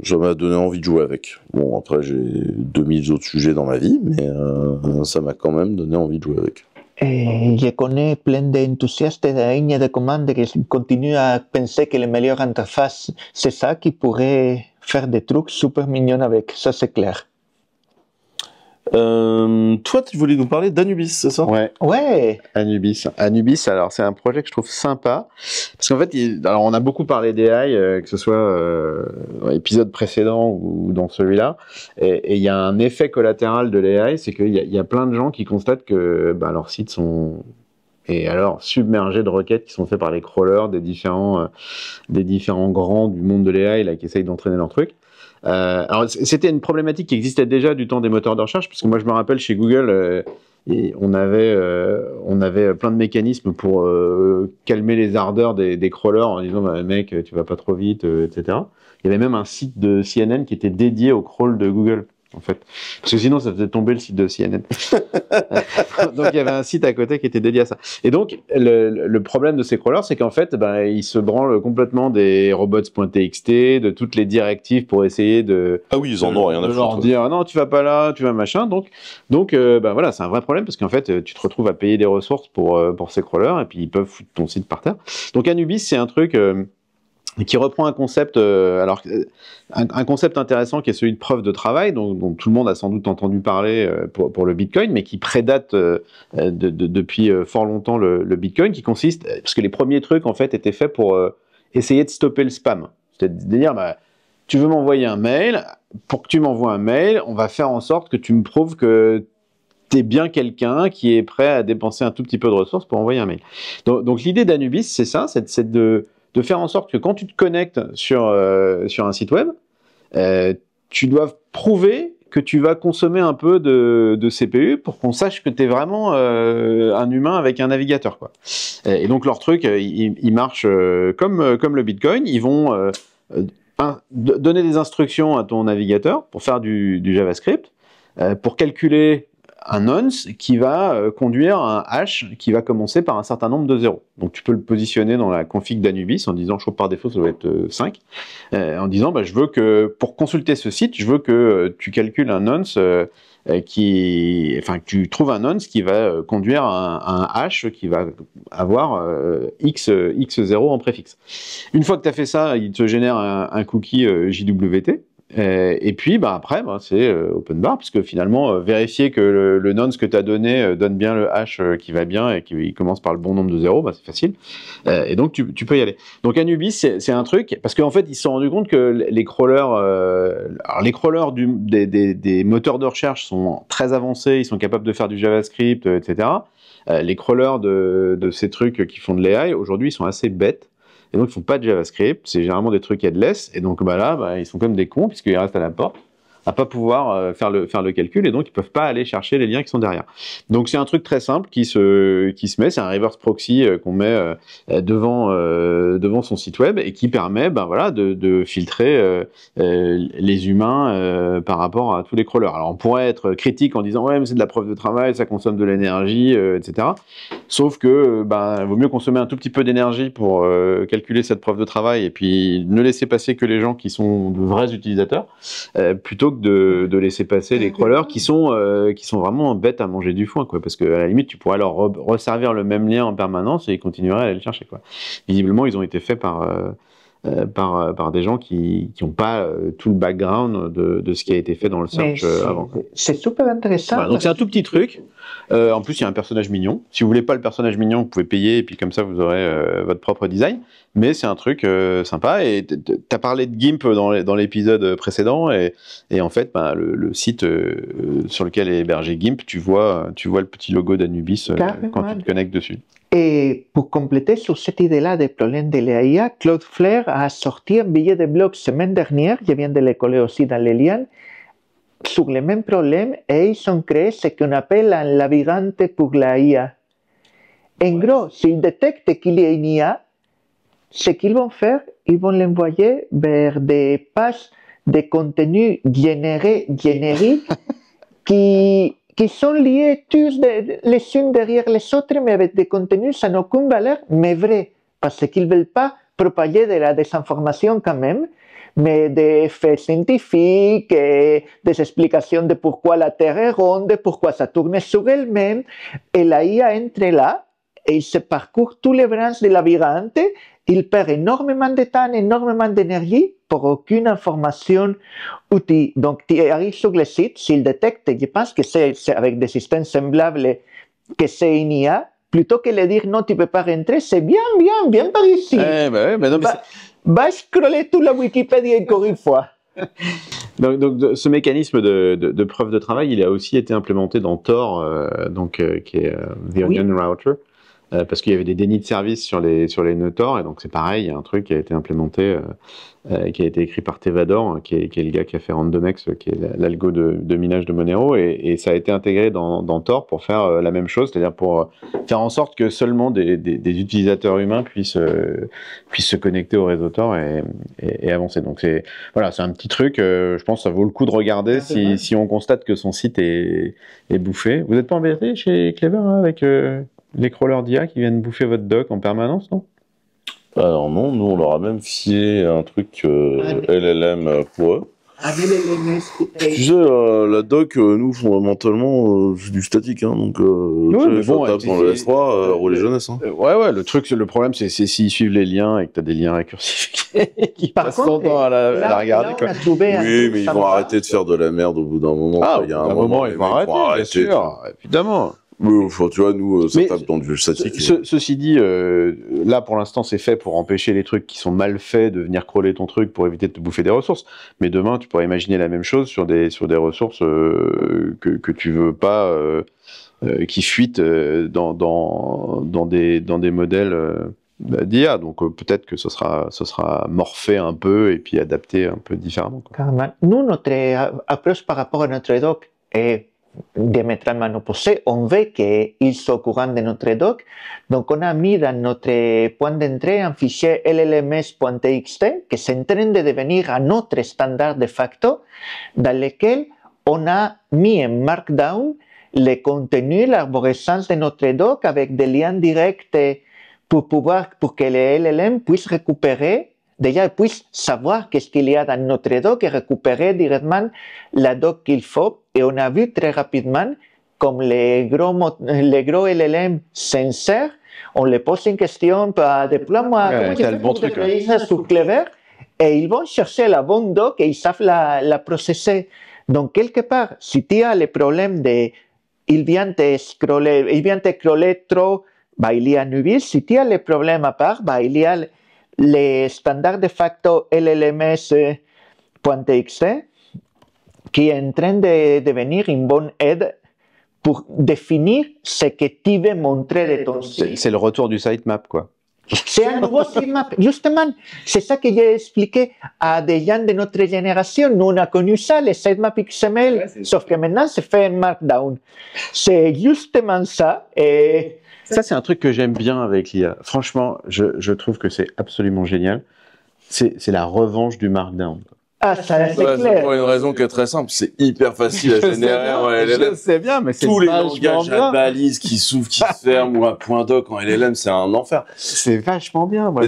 Ça m'a donné envie de jouer avec. Bon, après, j'ai 2000 autres sujets dans ma vie, mais ça m'a quand même donné envie de jouer avec. Je connais plein d'enthousiastes de la ligne de commande qui continuent à penser que la meilleure interface, c'est ça qui pourrait faire des trucs super mignons avec. Ça, c'est clair. Toi, tu voulais nous parler d'Anubis, c'est ça? Ouais, Ouais. Anubis. Anubis, alors c'est un projet que je trouve sympa parce qu'en fait, alors on a beaucoup parlé d'AI, que ce soit dans l'épisode précédent ou dans celui-là, et il y a un effet collatéral de l'AI, c'est qu'il y a plein de gens qui constatent que leurs sites sont submergés de requêtes qui sont faites par les crawlers des différents grands du monde de l'AI là qui essayent d'entraîner leurs trucs. Alors c'était une problématique qui existait déjà du temps des moteurs de recherche, parce que moi je me rappelle chez Google, et on avait plein de mécanismes pour calmer les ardeurs des crawlers en disant mec, tu vas pas trop vite, etc. Il y avait même un site de CNN qui était dédié au crawl de Google, en fait, parce que sinon ça faisait tomber le site de CNN. Donc il y avait un site à côté qui était dédié à ça. Et donc le problème de ces crawlers, c'est qu'en fait, ils se branlent complètement des robots.txt, de toutes les directives pour essayer de Ah oui, ils en ont rien à de leur foutre. dire non, tu vas pas là, tu vas machin. Donc voilà, c'est un vrai problème, parce qu'en fait, tu te retrouves à payer des ressources pour ces crawlers, et puis ils peuvent foutre ton site par terre. Donc Anubis, c'est un truc qui reprend un concept, un concept intéressant qui est celui de preuve de travail, dont tout le monde a sans doute entendu parler pour le Bitcoin, mais qui prédate depuis fort longtemps le Bitcoin, qui consiste, parce que les premiers trucs en fait étaient faits pour essayer de stopper le spam, c'est-à-dire tu veux m'envoyer un mail, pour que tu m'envoies un mail, on va faire en sorte que tu me prouves que t'es bien quelqu'un qui est prêt à dépenser un tout petit peu de ressources pour envoyer un mail. Donc l'idée d'Anubis, c'est ça, c'est de faire en sorte que quand tu te connectes sur un site web, tu dois prouver que tu vas consommer un peu de CPU pour qu'on sache que tu es vraiment un humain avec un navigateur, quoi. Et donc leur truc, il marche comme le Bitcoin. Ils vont donner des instructions à ton navigateur pour faire du JavaScript, pour calculer un nonce qui va conduire un hash qui va commencer par un certain nombre de zéros. Donc tu peux le positionner dans la config d'Anubis en disant, je crois que par défaut ça doit être 5, en disant je veux que, pour consulter ce site, je veux que tu calcules un nonce que tu trouves un nonce qui va conduire un hash qui va avoir x0 en préfixe. Une fois que tu as fait ça, il te génère un cookie JWT. Et puis après, c'est open bar, puisque finalement, vérifier que le nonce que tu as donné donne bien le hash qui va bien et qui commence par le bon nombre de zéros, c'est facile. Et donc tu peux y aller. Donc Anubis, c'est un truc, parce qu'en fait, ils se sont rendus compte que les crawlers, des moteurs de recherche sont très avancés, ils sont capables de faire du JavaScript, etc. Les crawlers de ces trucs qui font de l'AI, aujourd'hui, ils sont assez bêtes. Et donc ils font pas de JavaScript, c'est généralement des trucs headless, et donc ils sont comme des cons, puisqu'ils restent à la porte, à pas pouvoir faire le calcul, et donc ils peuvent pas aller chercher les liens qui sont derrière. Donc c'est un truc très simple qui se met, c'est un reverse proxy qu'on met devant son site web, et qui permet de filtrer les humains par rapport à tous les crawlers. Alors on pourrait être critique en disant ouais, mais c'est de la preuve de travail, ça consomme de l'énergie, etc. Sauf que vaut mieux consommer un tout petit peu d'énergie pour calculer cette preuve de travail, et puis ne laisser passer que les gens qui sont de vrais utilisateurs, plutôt que de laisser passer les crawlers qui sont vraiment bêtes à manger du foin, quoi, parce que à la limite tu pourrais leur resservir le même lien en permanence et ils continueraient à aller le chercher, quoi. Visiblement ils ont été faits par des gens qui n'ont pas tout le background de ce qui a été fait dans le search avant. C'est super intéressant. Voilà, donc c'est un tout petit truc. En plus, il y a un personnage mignon. Si vous voulez pas le personnage mignon, vous pouvez payer, et puis comme ça, vous aurez votre propre design. Mais c'est un truc sympa. Et tu as parlé de GIMP dans l'épisode précédent. Et en fait, le site sur lequel est hébergé GIMP, tu vois le petit logo d'Anubis quand tu te connectes dessus. Et pour compléter sur cette idée-là des problèmes de l'AIA, Cloudflare a sorti un billet de blog semaine dernière, je viens de le coller aussi dans les liens, sur les mêmes problèmes, et ils ont créé ce qu'on appelle un labyrinthe pour l'AIA. En gros, s'ils détectent qu'il y a une IA, ce qu'ils vont faire, ils vont l'envoyer vers des pages de contenu génériques qui sont liés tous les unes derrière les autres, mais avec des contenus sans aucune valeur, mais vrais, parce qu'ils ne veulent pas propager de la désinformation quand même, mais des faits scientifiques, des explications de pourquoi la Terre est ronde, pourquoi ça tourne sur elle-même, et la IA entre là, et il se parcourt tous les branches du labyrinthe, il perd énormément de temps, énormément d'énergie pour aucune information utile. Donc, tu arrives sur le site, s'il détecte, je pense que c'est avec des systèmes semblables, que c'est une IA, plutôt que de dire non, tu ne peux pas rentrer, c'est bien par ici. Va scroller toute la Wikipédia encore une fois. Donc, ce mécanisme de preuve de travail, il a aussi été implémenté dans Tor, qui est The Onion Router, parce qu'il y avait des dénis de service sur les nœuds Tor, et donc c'est pareil, il y a un truc qui a été implémenté, qui a été écrit par Tevador, qui est le gars qui a fait Randomex, qui est l'algo de minage de Monero, et ça a été intégré dans Tor pour faire la même chose, c'est-à-dire pour faire en sorte que seulement des utilisateurs humains puissent se connecter au réseau Tor et avancer. Donc c'est un petit truc, je pense que ça vaut le coup de regarder si on constate que son site est bouffé. Vous n'êtes pas embêté chez Clever avec les crawlers d'IA qui viennent bouffer votre doc en permanence, non? Alors non, nous on leur a même filé un truc LLM pour eux. Tu sais, la doc, nous fondamentalement, c'est du statique, hein, donc on tape dans le S3, rouler jeunesse. Hein. Ouais, le problème c'est s'ils suivent les liens et que tu as des liens récursifs qui passent son temps à la regarder. Quoi. Oui, mais ils vont arrêter de faire de la merde au bout d'un moment. Il y a un moment, ils vont arrêter, bien sûr, évidemment. Oui, enfin, tu vois, nous, ça tape dans du statique. Ceci dit, là, pour l'instant, c'est fait pour empêcher les trucs qui sont mal faits de venir crawler ton truc pour éviter de te bouffer des ressources. Mais demain, tu pourrais imaginer la même chose sur des ressources que tu veux pas, qui fuitent dans des modèles d'IA. Donc, peut-être que ce sera morphé un peu et puis adapté un peu différemment. Carrément. Nous, notre approche par rapport à notre doc est diamétralement opposé. On veut qu'ils soient au courant de notre doc. Donc, on a mis dans notre point d'entrée un fichier llms.txt qui est en train de devenir un autre standard de facto dans lequel on a mis en Markdown le contenu, l'arborescence de notre doc avec des liens directs pour que les LLM puissent récupérer. Déjà, ils puissent savoir qu'est-ce qu'il y a dans notre doc et récupérer directement la doc qu'il faut. Et on a vu très rapidement comme les gros LLM sincères, on les pose une question, déploie-moi, comment je fais pour déployer ça sur Clever? Et ils vont chercher la bonne doc et ils savent la processer. Donc, quelque part, si tu as le problème il vient te scroller trop, il y a Nubis. Si tu as le problème à part, il y a le standard de facto LLMS.txt qui est en train de devenir une bonne aide pour définir ce que tu veux montrer de ton site. C'est le retour du sitemap, quoi. C'est un nouveau sitemap. Justement, c'est ça que j'ai expliqué à des gens de notre génération. Nous, on a connu ça, le sitemap XML, sauf que maintenant, c'est fait en Markdown. C'est justement ça. Et ça, c'est un truc que j'aime bien avec l'IA. Franchement, je trouve que c'est absolument génial. C'est la revanche du Markdown. Ah, ça, c'est clair. C'est pour une raison qui est très simple. C'est hyper facile à générer en LLM. Je sais bien, mais c'est tous les langages à balises qui s'ouvrent, qui se ferment ou un point doc en LLM, c'est un enfer. C'est vachement bien. Moi,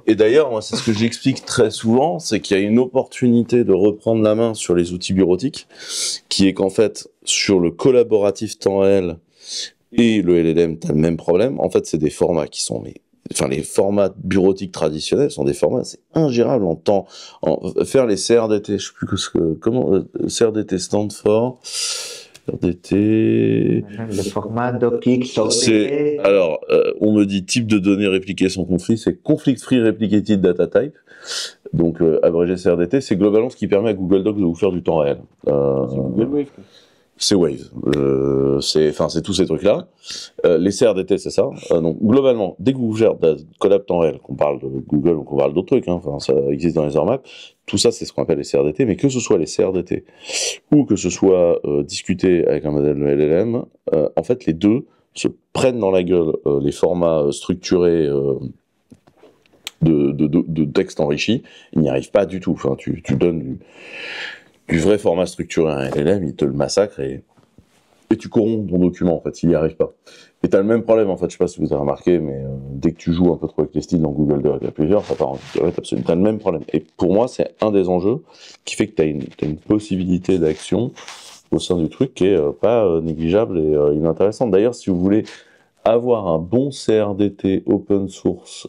et d'ailleurs, moi, c'est ce que j'explique très souvent, c'est qu'il y a une opportunité de reprendre la main sur les outils bureautiques, qui est qu'en fait, sur le collaboratif temps réel et le LLM, t'as le même problème. En fait, c'est des formats qui sont les formats bureautiques traditionnels sont des formats, c'est ingérable faire les CRDT, je sais plus comment, CRDT stand for, CRDT. Le format docx, alors, on me dit type de données répliquées sans conflit, c'est conflict free replicated data type. Donc, abrégé CRDT, c'est globalement ce qui permet à Google Docs de vous faire du temps réel. C'est Google Wave. C'est Wave, c'est tous ces trucs-là. Les CRDT, c'est ça. Donc globalement, dès que vous gérez de collab temps réel, qu'on parle de Google ou qu'on parle d'autres trucs, ça existe dans les heures map, tout ça c'est ce qu'on appelle les CRDT, mais que ce soit les CRDT ou que ce soit discuté avec un modèle de LLM, en fait les deux se prennent dans la gueule les formats structurés de texte enrichi, ils n'y arrivent pas du tout. Enfin, tu donnes du vrai format structuré à un LLM, il te le massacre et tu corromps ton document, en fait, il n'y arrive pas. Et t'as le même problème, en fait, je sais pas si vous avez remarqué, mais dès que tu joues un peu trop avec les styles dans Google Docs, il y a plusieurs, ça part en t'as le même problème. Et pour moi, c'est un des enjeux qui fait que t'as une possibilité d'action au sein du truc qui est pas négligeable et inintéressante. D'ailleurs, si vous voulez avoir un bon CRDT open source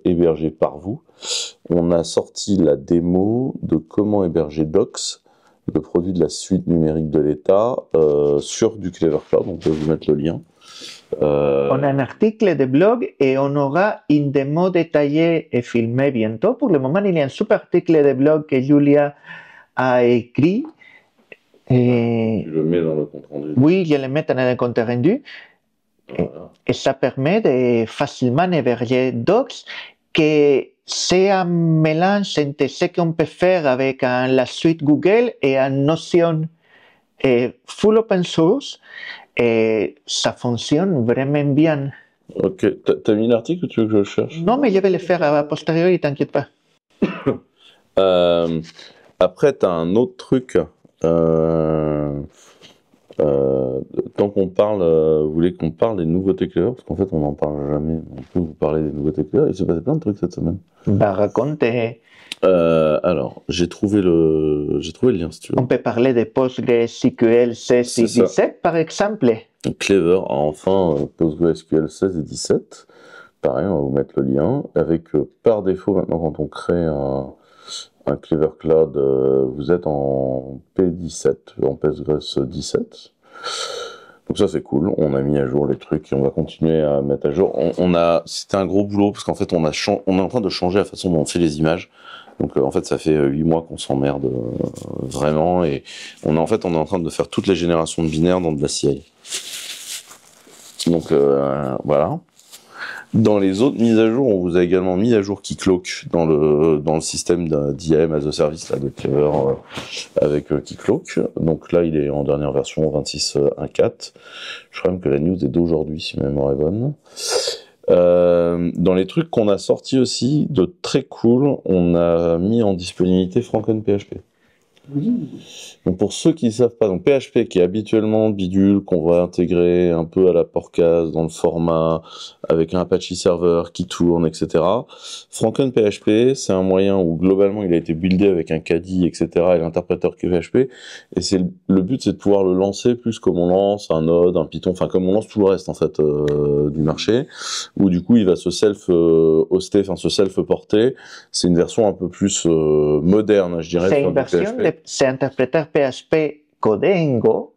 hébergé par vous, on a sorti la démo de comment héberger Docs, le produit de la suite numérique de l'État, sur du Clever Cloud. On peut vous mettre le lien. On a un article de blog et on aura une démo détaillée et filmée bientôt. Pour le moment, il y a un super article de blog que Julia a écrit. Et... Tu le mets dans le compte rendu. Oui, je le mets dans le compte rendu. Voilà. Et ça permet de facilement héberger Docs, que c'est un mélange entre ce qu'on peut faire avec la suite Google et une Notion full open source. Et ça fonctionne vraiment bien. Ok, t'as mis l'article ou tu veux que je le cherche? Non, mais je vais le faire a posteriori, t'inquiète pas. Après, t'as un autre truc. Tant qu'on parle, vous voulez qu'on parle des nouveautés Clever? Parce qu'en fait, on n'en parle jamais. On peut vous parler des nouveautés Clever. Il s'est passé plein de trucs cette semaine. Bah, racontez. Alors, j'ai trouvé le lien, si tu veux. On peut parler de PostgreSQL 16 et 17, par exemple. Clever a enfin PostgreSQL 16 et 17. Pareil, on va vous mettre le lien. Avec, par défaut, maintenant, quand on crée un Clever Cloud, vous êtes en P17, en Postgres 17. Donc ça c'est cool, on a mis à jour les trucs et on va continuer à mettre à jour. C'était un gros boulot parce qu'en fait on est en train de changer la façon dont on fait les images. Donc en fait ça fait 8 mois qu'on s'emmerde vraiment et on est en train de faire toutes les générations de binaires dans de la CI. Donc voilà. Dans les autres mises à jour, on vous a également mis à jour Keycloak dans le système d'IAM as a service là, de Clever avec Keycloak. Donc là, il est en dernière version 26.1.4. Je crois même que la news est d'aujourd'hui, si ma mémoire est bonne. Dans les trucs qu'on a sortis aussi, de très cool, on a mis en disponibilité FrankenPHP. Donc pour ceux qui ne savent pas, donc PHP qui est habituellement bidule, qu'on va intégrer un peu à la porcase dans le format, avec un Apache server qui tourne, etc. FrankenPHP, c'est un moyen où globalement il a été buildé avec un caddy, etc. et l'interpréteur PHP. Et le but, c'est de pouvoir le lancer plus comme on lance un Node, un Python, enfin comme on lance tout le reste en fait du marché, où du coup il va se self-hoster, enfin se self-porter. C'est une version un peu plus moderne, je dirais. C'est une version c'est interpréteur PHP codé en Go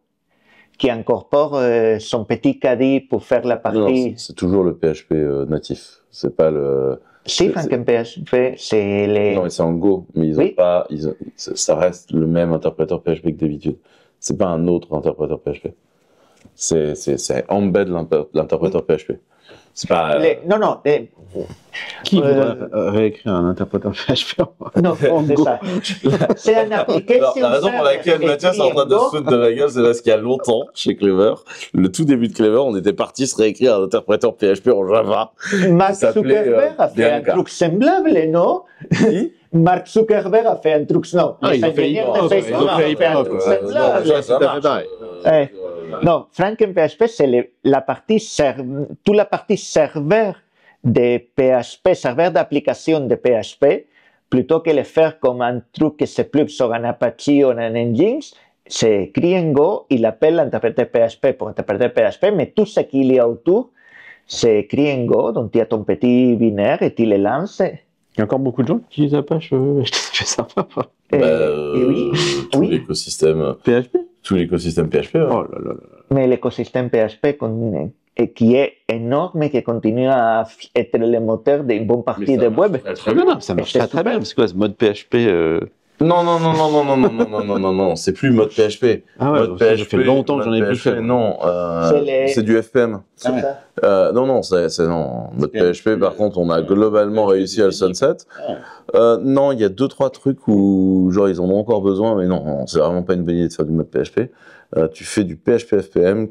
qui incorpore son petit caddie pour faire la partie. Non, c'est toujours le PHP natif. C'est pas le. Si, FrankenPHP, c'est les. Non, mais c'est en Go, mais ils ont pas. Ça reste le même interpréteur PHP que d'habitude. C'est pas un autre interpréteur PHP. C'est embed l'interpréteur PHP. C'est pas. Non. Qui voudrait réécrire un interpréteur PHP? Non, c'est ça. C'est une application. Alors, la raison pour laquelle Mathias est en train de se foutre de ma gueule, c'est parce qu'il y a longtemps, chez Clever, le tout début de Clever, on était parti se réécrire un interpréteur PHP en Java. Mark Zuckerberg a fait un truc semblable, non? Mark Zuckerberg a fait un truc, non. Il a fait un truc semblable. Non, FrankenPHP, c'est la partie toute la partie serveur de PHP, serveur d'application de PHP, plutôt que le faire comme un truc qui se plug sur un Apache ou un Nginx, c'est écrit en Go, il appelle l'interpréteur PHP pour interpréter PHP, mais tout ce qu'il y a autour, c'est écrit en Go, donc tu as ton petit binaire et tu le lances. Il y a encore beaucoup de gens qui utilisent Apache, c'est sympa. Oui. L'écosystème PHP. Tout l'écosystème PHP. Oh là là. Mais l'écosystème PHP qui est énorme et qui continue à être le moteur d'une bonne partie de web. Ça marche très bien. C'est quoi ce mode PHP Non, c'est plus mode PHP. Ah ouais, mode PHP, ça fait longtemps que j'en ai plus fait. Non, c'est du FPM. Non, mode PHP, par contre, on a globalement réussi à le sunset. Non, il y a 2-3 trucs où, genre, ils en ont encore besoin, mais non, c'est vraiment pas une bonne idée de faire du mode PHP. Tu fais du PHP FPM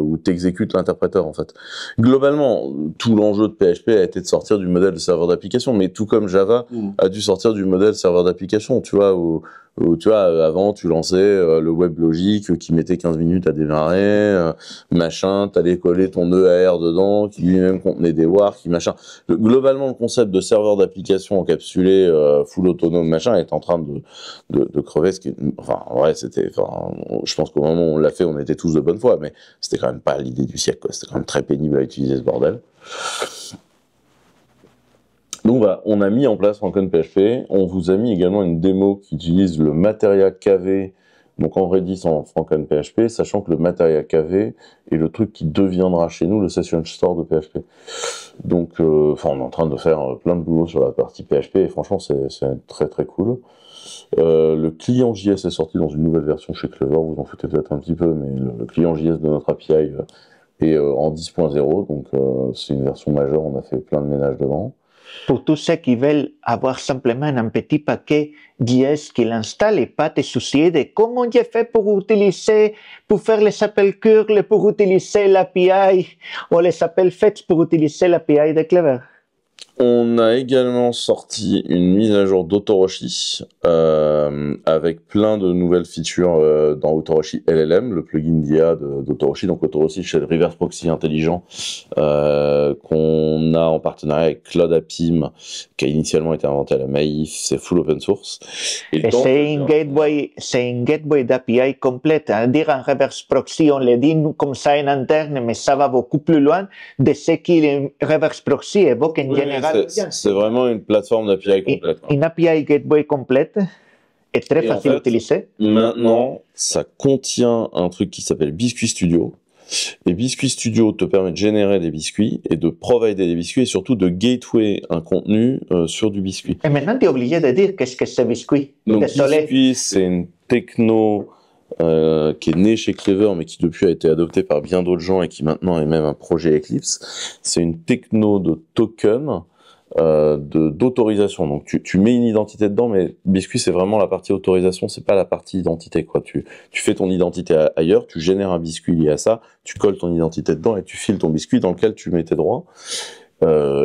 où tu exécutes l'interpréteur, en fait. Globalement, tout l'enjeu de PHP a été de sortir du modèle de serveur d'application, mais tout comme Java a dû sortir du modèle serveur d'application, tu vois, où tu vois, avant, tu lançais le WebLogic qui mettait 15 minutes à démarrer, machin, t'allais coller ton EAR dedans, qui lui-même contenait des WAR, qui machin. Globalement, le concept de serveur d'application encapsulé, full autonome, machin, est en train de crever. Enfin, en vrai, je pense qu'au moment où on l'a fait, on était tous de bonne foi, mais c'était quand même pas l'idée du siècle, quoi. C'était quand même très pénible à utiliser ce bordel. Donc voilà, on a mis en place FrankenPHP. On vous a mis également une démo qui utilise le Materia KV, donc en Redis en FrankenPHP, sachant que le Materia KV est le truc qui deviendra chez nous le Session Store de PHP. Donc, on est en train de faire plein de boulot sur la partie PHP et franchement, c'est très très cool. Le client JS est sorti dans une nouvelle version chez Clever, vous en foutez peut-être un petit peu, mais le client JS de notre API est en 10.0, donc c'est une version majeure, on a fait plein de ménage dedans. Pour tous ceux qui veulent avoir simplement un petit paquet JS qu'ils installent et pas te soucier de comment j'ai fait pour faire les appels curl, pour utiliser l'API ou les appels fetch pour utiliser l'API de Clever. On a également sorti une mise à jour d'Autoroshi avec plein de nouvelles features dans Autoroshi LLM, le plugin d'IA d'Autoroshi. Donc Autoroshi, c'est le reverse proxy intelligent qu'on a en partenariat avec Cloud Appim, qui a initialement été inventé à la Maïf. C'est full open source. Et c'est une gateway d'API complète. Dire un reverse proxy, on le dit nous comme ça en interne, mais ça va beaucoup plus loin de ce que reverse proxy évoque en général. C'est vraiment une plateforme d'API complète. Une API gateway complète est très facile à utiliser. Maintenant, ça contient un truc qui s'appelle Biscuit Studio. Et Biscuit Studio te permet de générer des biscuits et de provider des biscuits et surtout de gateway un contenu sur du biscuit. Et maintenant, tu es obligé de dire qu'est-ce que c'est biscuit. Donc, Désolé. Biscuit, c'est une techno qui est née chez Clever, mais qui depuis a été adoptée par bien d'autres gens et qui maintenant est même un projet Eclipse. C'est une techno de token d'autorisation. Donc tu mets une identité dedans, mais Biscuit c'est vraiment la partie autorisation, c'est pas la partie identité, quoi. Tu fais ton identité ailleurs, tu génères un biscuit lié à ça, tu colles ton identité dedans et tu files ton biscuit dans lequel tu mets tes droits.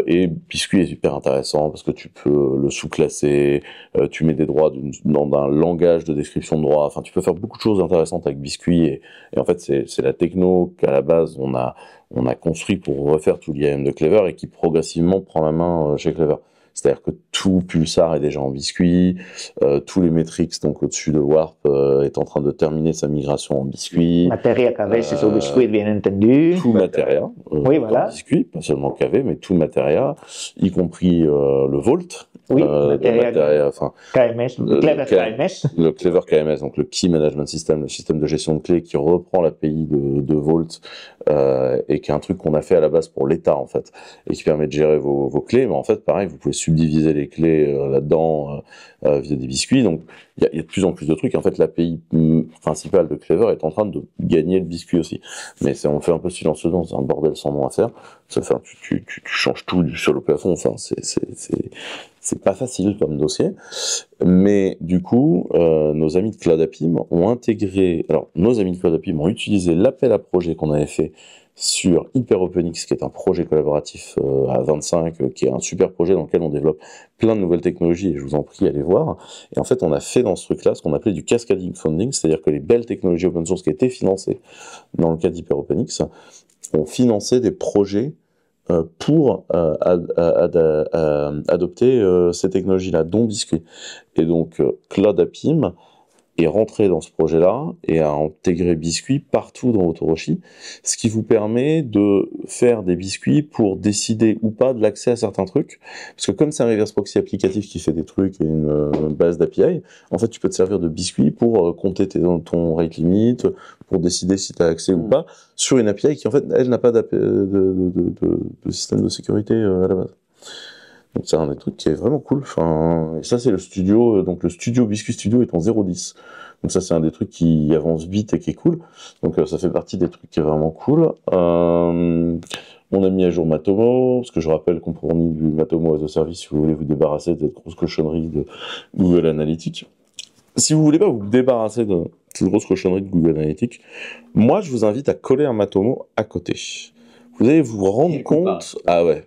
Et Biscuit est super intéressant parce que tu peux le sous-classer, tu mets des droits dans un langage de description de droits, enfin tu peux faire beaucoup de choses intéressantes avec Biscuit et en fait c'est la techno qu'à la base on a construit pour refaire tout l'IAM de Clever et qui progressivement prend la main chez Clever. C'est-à-dire que tout Pulsar est déjà en Biscuit, tous les metrics donc au-dessus de Warp est en train de terminer sa migration en Biscuit. Materia KV, c'est sur Biscuit, bien entendu. Tout Materia, oui, voilà. Biscuit, pas seulement KV, mais tout Materia, y compris le Vault. Oui, Materia, enfin, KMS, Clever KMS. Le Clever KMS, donc le Key Management System, le système de gestion de clés qui reprend l'API de Vault et qui est un truc qu'on a fait à la base pour l'État en fait, et qui permet de gérer vos clés. Mais en fait, pareil, vous pouvez subdiviser les clés là-dedans via des biscuits. Donc, il y a de plus en plus de trucs. En fait, l'API principale de Clever est en train de gagner le biscuit aussi. Mais on fait un peu silencieusement, c'est un bordel sans nom à faire. Enfin, tu changes tout du sol au plafond. Enfin, c'est pas facile comme dossier. Mais du coup, nos amis de Cloud Appim ont intégré. Alors, nos amis de Cloud Appim ont utilisé l'appel à projet qu'on avait fait sur HyperOpenX, qui est un projet collaboratif à 25, qui est un super projet dans lequel on développe plein de nouvelles technologies, et je vous en prie, allez voir. Et en fait, on a fait dans ce truc-là ce qu'on appelait du cascading funding, c'est-à-dire que les belles technologies open source qui étaient financées dans le cas d'HyperOpenX ont financé des projets pour adopter ces technologies-là, dont Biscuit. Et donc, Cloud Appim est rentré dans ce projet-là et a intégré Biscuit partout dans Autoroshi, ce qui vous permet de faire des biscuits pour décider ou pas de l'accès à certains trucs, parce que comme c'est un reverse proxy applicatif qui fait des trucs et une base d'API, en fait tu peux te servir de Biscuit pour compter ton rate limit, pour décider si tu as accès ou pas, sur une API qui en fait elle n'a pas de système de sécurité à la base. Donc c'est un des trucs qui est vraiment cool. Enfin, et ça c'est le studio, donc le studio Biscuit Studio est en 0.10. Donc ça c'est un des trucs qui avance vite et qui est cool. Donc ça fait partie des trucs qui est vraiment cool. On a mis à jour Matomo, parce que je rappelle qu'on fournit du Matomo as a service si vous voulez vous débarrasser de cette grosse cochonnerie de Google Analytics. Si vous voulez pas vous débarrasser de cette grosse cochonnerie de Google Analytics, moi je vous invite à coller un Matomo à côté. Vous allez vous rendre compte... Ah ouais.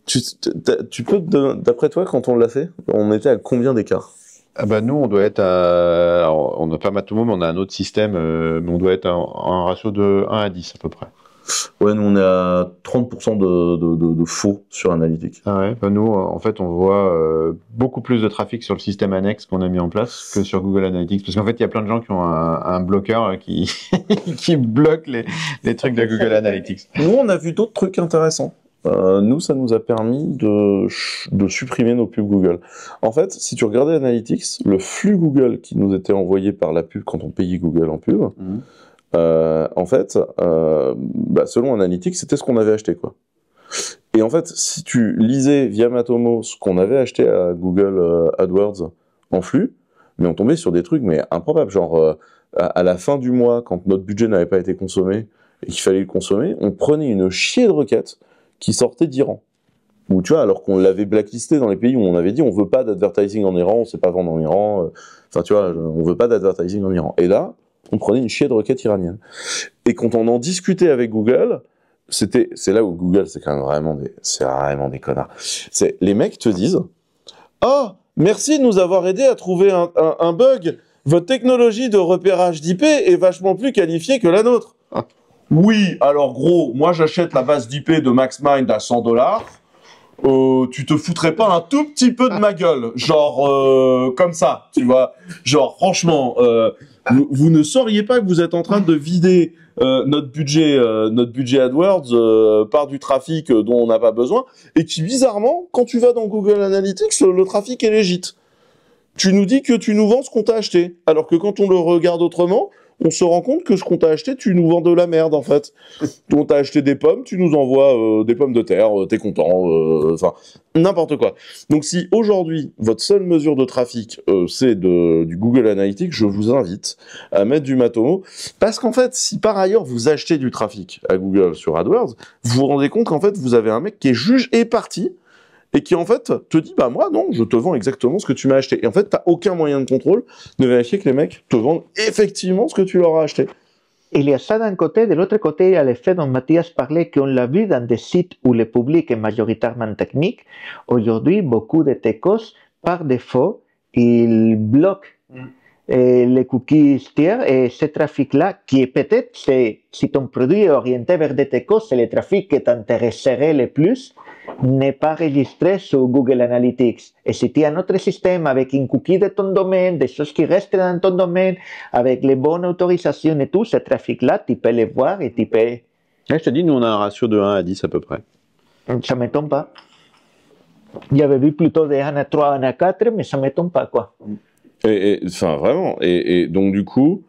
Tu peux, d'après toi, quand on l'a fait, on était à combien d'écart? Ah bah nous, on doit être à... Alors, on n'a pas Matomo, mais on a un autre système, mais on doit être à un ratio de 1 à 10 à peu près. Ouais, nous on est à 30% de faux sur Analytics. Ah ouais, bah nous, en fait, on voit beaucoup plus de trafic sur le système annexe qu'on a mis en place que sur Google Analytics. Parce qu'en fait, il y a plein de gens qui ont un bloqueur qui, qui bloque les trucs de Google Analytics. Nous, on a vu d'autres trucs intéressants. Nous, ça nous a permis de supprimer nos pubs Google. En fait, si tu regardais Analytics, le flux Google qui nous était envoyé par la pub quand on payait Google en pub, en fait, selon Analytics, c'était ce qu'on avait acheté, quoi. Et en fait, si tu lisais via Matomo ce qu'on avait acheté à Google AdWords en flux, mais on tombait sur des trucs mais improbables, genre à la fin du mois, quand notre budget n'avait pas été consommé et qu'il fallait le consommer, on prenait une chier de requêtes qui sortaient d'Iran. Ou tu vois, alors qu'on l'avait blacklisté dans les pays où on avait dit on veut pas d'advertising en Iran, on sait pas vendre en Iran, enfin tu vois, on veut pas d'advertising en Iran. Et là, on prenait une chier de requêtes iraniennes. Et quand on en discutait avec Google, c'est là où Google, c'est quand même vraiment des connards. Les mecs te disent, ah, merci de nous avoir aidé à trouver un bug. Votre technologie de repérage d'IP est vachement plus qualifiée que la nôtre. Oui, alors gros, moi j'achète la base d'IP de MaxMind à $100. Tu te foutrais pas un tout petit peu de ma gueule, genre comme ça, tu vois, genre franchement, vous ne sauriez pas que vous êtes en train de vider notre budget AdWords par du trafic dont on n'a pas besoin, et qui bizarrement, quand tu vas dans Google Analytics, le trafic est légit. Tu nous dis que tu nous vends ce qu'on t'a acheté, alors que quand on le regarde autrement, on se rend compte que ce qu'on t'a acheté, tu nous vends de la merde, en fait. On t'a acheté des pommes, tu nous envoies des pommes de terre, t'es content, enfin, n'importe quoi. Donc si aujourd'hui, votre seule mesure de trafic, c'est du Google Analytics, je vous invite à mettre du Matomo, parce qu'en fait, si par ailleurs vous achetez du trafic à Google sur AdWords, vous vous rendez compte qu'en fait, vous avez un mec qui est juge et partie, et qui en fait te dit bah moi non, je te vends exactement ce que tu m'as acheté. Et en fait, t'as aucun moyen de contrôle de vérifier que les mecs te vendent effectivement ce que tu leur as acheté. Il y a ça d'un côté, de l'autre côté, il y a l'effet dont Mathias parlait, qu'on l'a vu dans des sites où le public est majoritairement technique. Aujourd'hui, beaucoup de techos, par défaut, ils bloquent les cookies tiers et ce trafic-là, qui est peut-être, si ton produit est orienté vers des techos, c'est le trafic qui t'intéresserait le plus, n'est pas enregistré sur Google Analytics. Et si tu as un autre système avec une cookie de ton domaine, des choses qui restent dans ton domaine, avec les bonnes autorisations et tout, ce trafic-là, tu peux le voir et tu peux... Ouais, je te dis, nous on a un ratio de 1 à 10 à peu près. Ça ne m'étonne pas. J'avais vu plutôt de 1 à 3, 1 à 4, mais ça ne m'étonne pas, quoi. Enfin, vraiment. Et donc, du coup,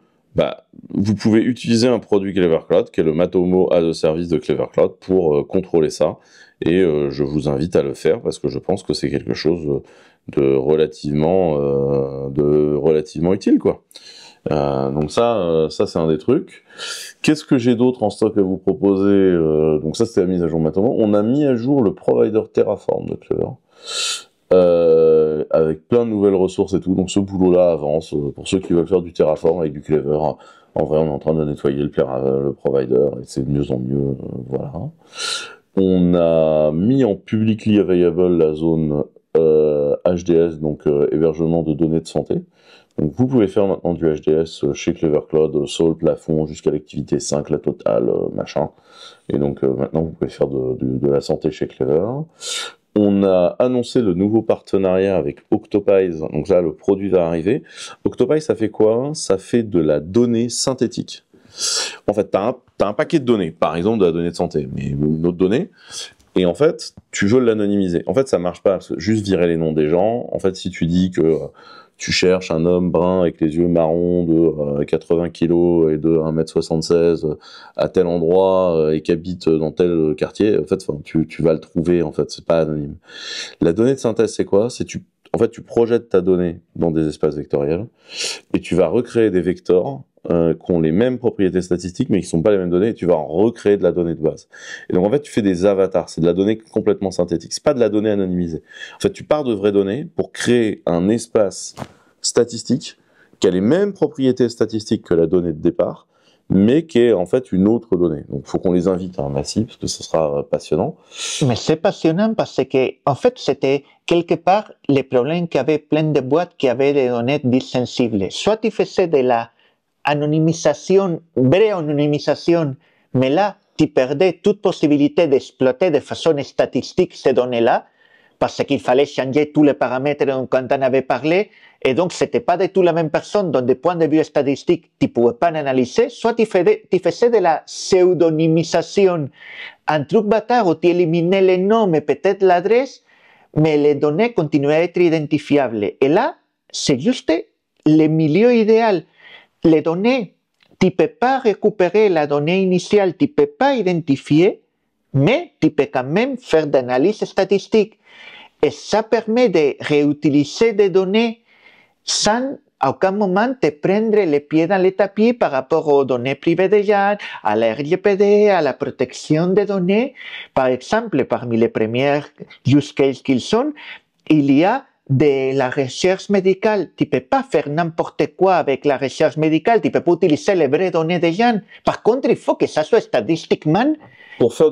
vous pouvez utiliser un produit Clever Cloud, qui est le Matomo as a service de Clever Cloud, pour contrôler ça. Et je vous invite à le faire, parce que je pense que c'est quelque chose de relativement utile, quoi. Donc ça c'est un des trucs. Qu'est-ce que j'ai d'autre en stock à vous proposer? Donc ça, c'était la mise à jour Matomo. On a mis à jour le provider Terraform de Clever. Avec plein de nouvelles ressources et tout, donc ce boulot-là avance pour ceux qui veulent faire du Terraform avec du Clever. En vrai, on est en train de nettoyer le provider et c'est de mieux en mieux, voilà. On a mis en publicly available la zone HDS, donc hébergement de données de santé. Donc vous pouvez faire maintenant du HDS chez Clever Cloud, sol, plafond, jusqu'à l'activité 5, la totale, machin. Et donc maintenant vous pouvez faire de la santé chez Clever. On a annoncé le nouveau partenariat avec Octopies, donc là le produit va arriver. Octopies, ça fait quoi? Ça fait de la donnée synthétique. En fait, t'as un paquet de données, par exemple de la donnée de santé, mais une autre donnée, et en fait, tu veux l'anonymiser. En fait, ça marche pas, juste virer les noms des gens. En fait, si tu dis que tu cherches un homme brun avec les yeux marrons de 80 kilos et de 1m76 à tel endroit et qui habite dans tel quartier, en fait, tu vas le trouver, en fait, c'est pas anonyme. La donnée de synthèse, c'est quoi? En fait, tu projettes ta donnée dans des espaces vectoriels et tu vas recréer des vecteurs qui ont les mêmes propriétés statistiques mais qui ne sont pas les mêmes données, et tu vas en recréer de la donnée de base. Et donc en fait, tu fais des avatars, c'est de la donnée complètement synthétique, c'est pas de la donnée anonymisée. En fait, tu pars de vraies données pour créer un espace statistique qui a les mêmes propriétés statistiques que la donnée de départ, mais qui est en fait une autre donnée. Donc il faut qu'on les invite à un massif, parce que ce sera passionnant. Mais c'est passionnant parce que, en fait, c'était quelque part les problèmes qu'avaient plein de boîtes qui avaient des données dites sensibles. Soit tu faisais de la anonymisation, vraie anonymisation, mais là, tu perdais toute possibilité d'exploiter de façon statistique ces données-là, parce qu'il fallait changer tous les paramètres dont on avait parlé, et donc c'était pas du tout la même personne, donc du point de vue statistique, tu pouvais pas l'analyser, soit tu faisais de la pseudonymisation, un truc bâtard où tu éliminais les noms et peut-être l'adresse, mais les données continuaient à être identifiables. Et là, c'est juste le milieu idéal. Les données, tu ne peux pas récupérer la donnée initiale, tu ne peux pas identifier, mais tu peux quand même faire d'analyse statistique. Et ça permet de réutiliser des données sans à aucun moment te prendre les pieds dans le tapis par rapport aux données privées des gens, à la RGPD, à la protection des données. Par exemple, parmi les premières use cases qu'ils sont, il y a de la recherche médicale. Tu ne peux pas faire n'importe quoi avec la recherche médicale, tu ne peux pas utiliser les vraies données des gens. Par contre, il faut que ça soit statistiquement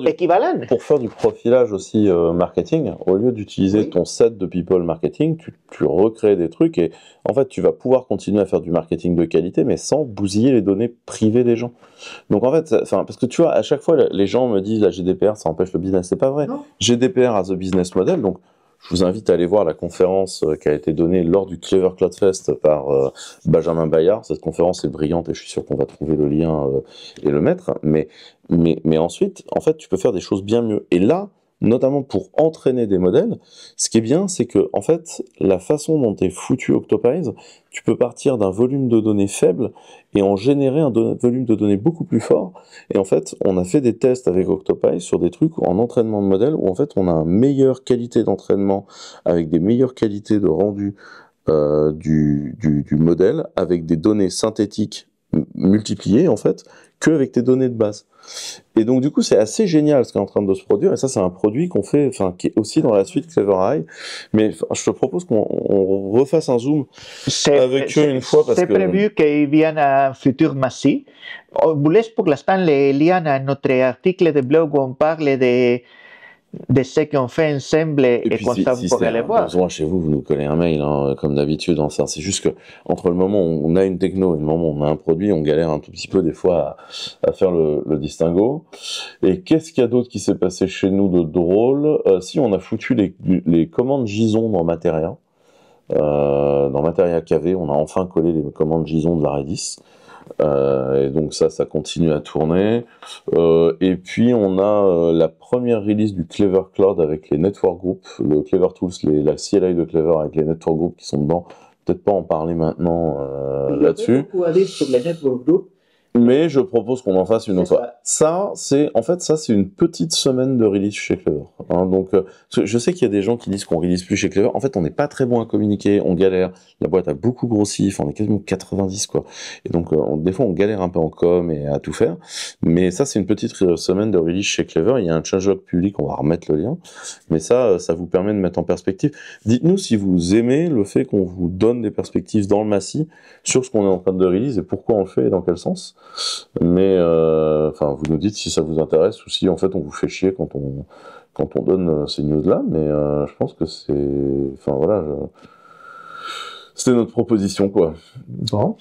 équivalent. Pour faire du profilage aussi marketing, au lieu d'utiliser ton set de people marketing, tu recrées des trucs et en fait tu vas pouvoir continuer à faire du marketing de qualité mais sans bousiller les données privées des gens. Donc en fait, parce que tu vois, à chaque fois les gens me disent la GDPR ça empêche le business, c'est pas vrai. Non. GDPR as a business model, donc je vous invite à aller voir la conférence qui a été donnée lors du Clever Cloud Fest par Benjamin Bayard. Cette conférence est brillante et je suis sûr qu'on va trouver le lien et le mettre. Mais ensuite, en fait, tu peux faire des choses bien mieux. Et là, notamment pour entraîner des modèles, ce qui est bien, c'est que en fait, la façon dont est foutu Octopies, tu peux partir d'un volume de données faible et en générer un volume de données beaucoup plus fort. Et en fait, on a fait des tests avec Octopies sur des trucs en entraînement de modèles où en fait, on a une meilleure qualité d'entraînement avec des meilleures qualités de rendu du modèle avec des données synthétiques multipliées en fait qu'avec tes données de base. Et donc du coup c'est assez génial ce qui est en train de se produire et ça c'est un produit qu'on fait, qui est aussi dans la suite Clever AI. Mais je te propose qu'on refasse un zoom avec eux une fois parce que c'est prévu qu'ils viennent à un futur massif. On vous laisse pour l'instant les liens à notre article de blog où on parle de ce qu'on fait ensemble et comme ça vous pourrez aller voir. Besoin chez vous, vous nous collez un mail comme d'habitude. C'est juste que entre le moment où on a une techno et le moment où on a un produit, on galère un tout petit peu des fois à faire le distinguo. Et qu'est-ce qu'il y a d'autre qui s'est passé chez nous de drôle? Si on a foutu les commandes JSON dans Materia. Dans Materia KV, on a enfin collé les commandes JSON de la Redis. Et donc ça continue à tourner. Et puis on a la première release du Clever Cloud avec les Network Group, le Clever Tools, la CLI de Clever avec les Network Group qui sont dedans. Peut-être pas en parler maintenant là-dessus. Beaucoup à dire sur les Network Group. Mais je propose qu'on en fasse une autre fois. Ça, c'est une petite semaine de release chez Clever. Donc, je sais qu'il y a des gens qui disent qu'on release plus chez Clever. En fait, on n'est pas très bon à communiquer, on galère. La boîte a beaucoup grossi, on est quasiment 90, quoi. Et donc, des fois, on galère un peu en com et à tout faire. Mais ça, c'est une petite semaine de release chez Clever. Il y a un changelog public, on va remettre le lien. Mais ça vous permet de mettre en perspective. Dites-nous si vous aimez le fait qu'on vous donne des perspectives dans le massif sur ce qu'on est en train de release et pourquoi on le fait et dans quel sens. Mais vous nous dites si ça vous intéresse ou si en fait on vous fait chier quand on donne ces news là, mais je pense que c'est c'était notre proposition quoi. Bon,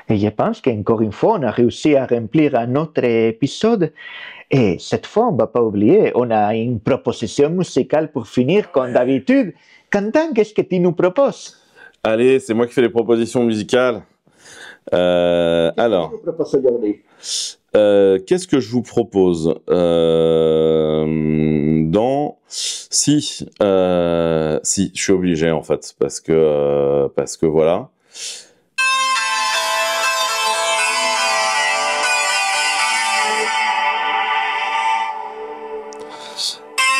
et je pense qu'encore une fois on a réussi à remplir un autre épisode et cette fois on va pas oublier, on a une proposition musicale pour finir comme d'habitude. Quentin, qu'est-ce que tu nous proposes? Allez, c'est moi qui fais les propositions musicales. Alors, qu'est-ce que je vous propose si je suis obligé en fait parce que voilà.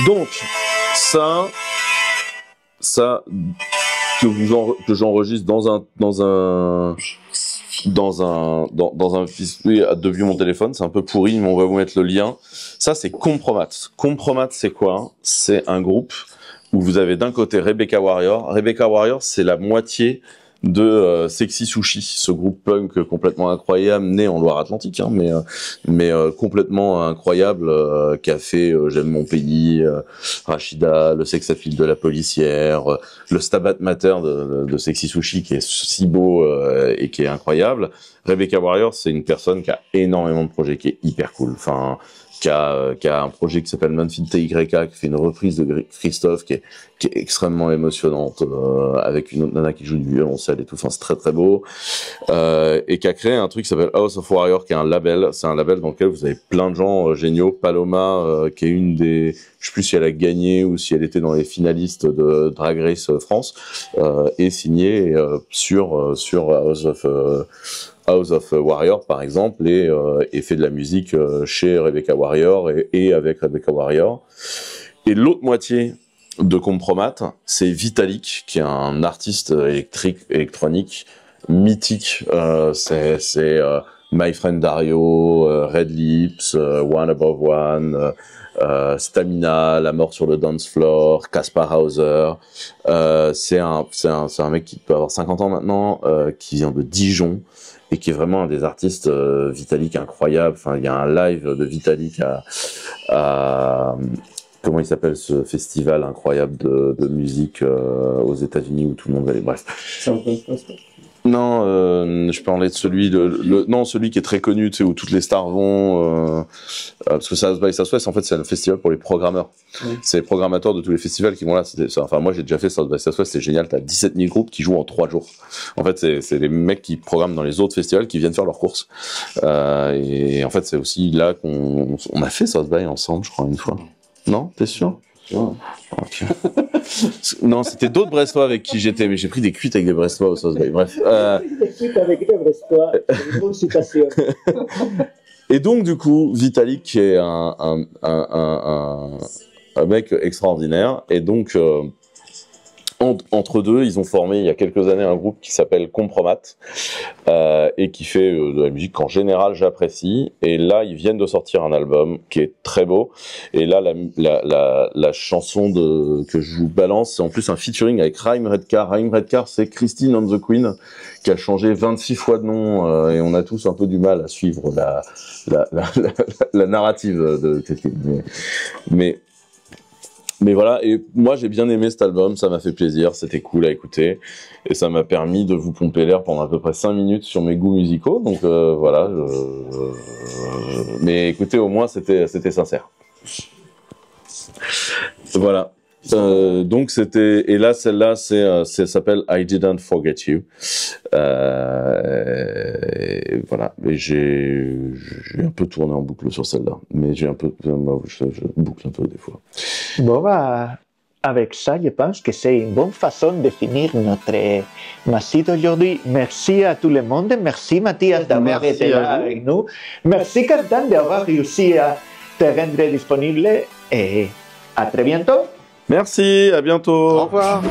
Donc ça que j'enregistre dans un fichier depuis mon téléphone, c'est un peu pourri, mais on va vous mettre le lien. Ça, c'est Compromat. Compromat, c'est quoi? C'est un groupe où vous avez d'un côté Rebecca Warrior. Rebecca Warrior, c'est la moitié de Sexy Sushi, ce groupe punk complètement incroyable, né en Loire-Atlantique, mais complètement incroyable, qui a fait J'aime mon pays, Rachida, le sex appeal de la policière, le Stabat Mater de Sexy Sushi, qui est si beau et qui est incroyable. Rebecca Warrior, c'est une personne qui a énormément de projets, qui est hyper cool. qui a un projet qui s'appelle Manfred TYK, qui fait une reprise de Christophe qui est extrêmement émotionnante, avec une autre nana qui joue du violoncelle et tout. Enfin, c'est très très beau. Et qui a créé un truc qui s'appelle House of Warrior, qui est un label. C'est un label dans lequel vous avez plein de gens géniaux. Paloma, qui est une des, je sais plus si elle a gagné ou si elle était dans les finalistes de Drag Race France, est signée sur House of Warrior par exemple, et fait de la musique chez Rebecca Warrior et avec Rebecca Warrior. Et l'autre moitié de Compromat, c'est Vitalik, qui est un artiste électronique mythique. C'est My Friend Dario, Red Lips, One Above One, Stamina, La Mort sur le Dance Floor, Kaspar Hauser. C'est un mec qui peut avoir 50 ans maintenant, qui vient de Dijon, et qui est vraiment un des artistes Vitalik incroyables. Enfin, il y a un live de Vitalik à comment il s'appelle ce festival incroyable de musique aux États-Unis où tout le monde va aller. Bref. Non, je parlais de celui celui qui est très connu, tu sais, où toutes les stars vont, parce que South by Southwest, en fait, c'est un festival pour les programmeurs. Oui. C'est les programmateurs de tous les festivals qui vont là. Enfin, moi, j'ai déjà fait South by Southwest, c'est génial. T'as 17 000 groupes qui jouent en 3 jours. En fait, c'est les mecs qui programment dans les autres festivals qui viennent faire leurs courses. Et en fait, c'est aussi là qu'on a fait South by ensemble, je crois, une fois. Non, t'es sûr? Ouais. Okay. Non, c'était d'autres Brestois avec qui j'étais, mais j'ai pris des cuites avec des Brestois au South by. Bref. Des cuites avec des Brestois, une citation. Et donc, du coup, Vitalik, qui est un mec extraordinaire, et donc, entre deux, ils ont formé il y a quelques années un groupe qui s'appelle Compromat, et qui fait de la musique qu'en général j'apprécie. Et là, ils viennent de sortir un album qui est très beau. Et là, la chanson que je vous balance, c'est en plus un featuring avec Raïm Redcar. Raïm Redcar, c'est Christine and the Queen, qui a changé 26 fois de nom, et on a tous un peu du mal à suivre la narrative de Christine. Mais voilà, et moi j'ai bien aimé cet album, ça m'a fait plaisir, c'était cool à écouter, et ça m'a permis de vous pomper l'air pendant à peu près 5 minutes sur mes goûts musicaux, donc voilà, mais écoutez, au moins c'était sincère. Voilà. Donc c'était, et là celle-là ça s'appelle I Didn't Forget You. Voilà, et j'ai un peu tourné en boucle sur celle-là, mais je boucle un peu des fois. Bon, bah, avec ça, je pense que c'est une bonne façon de finir notre Massie d'aujourd'hui. Merci à tout le monde. Merci Mathias d'avoir été là avec nous. Merci Cardan d'avoir réussi à te rendre disponible, et à très bientôt. Merci, à bientôt. Au revoir.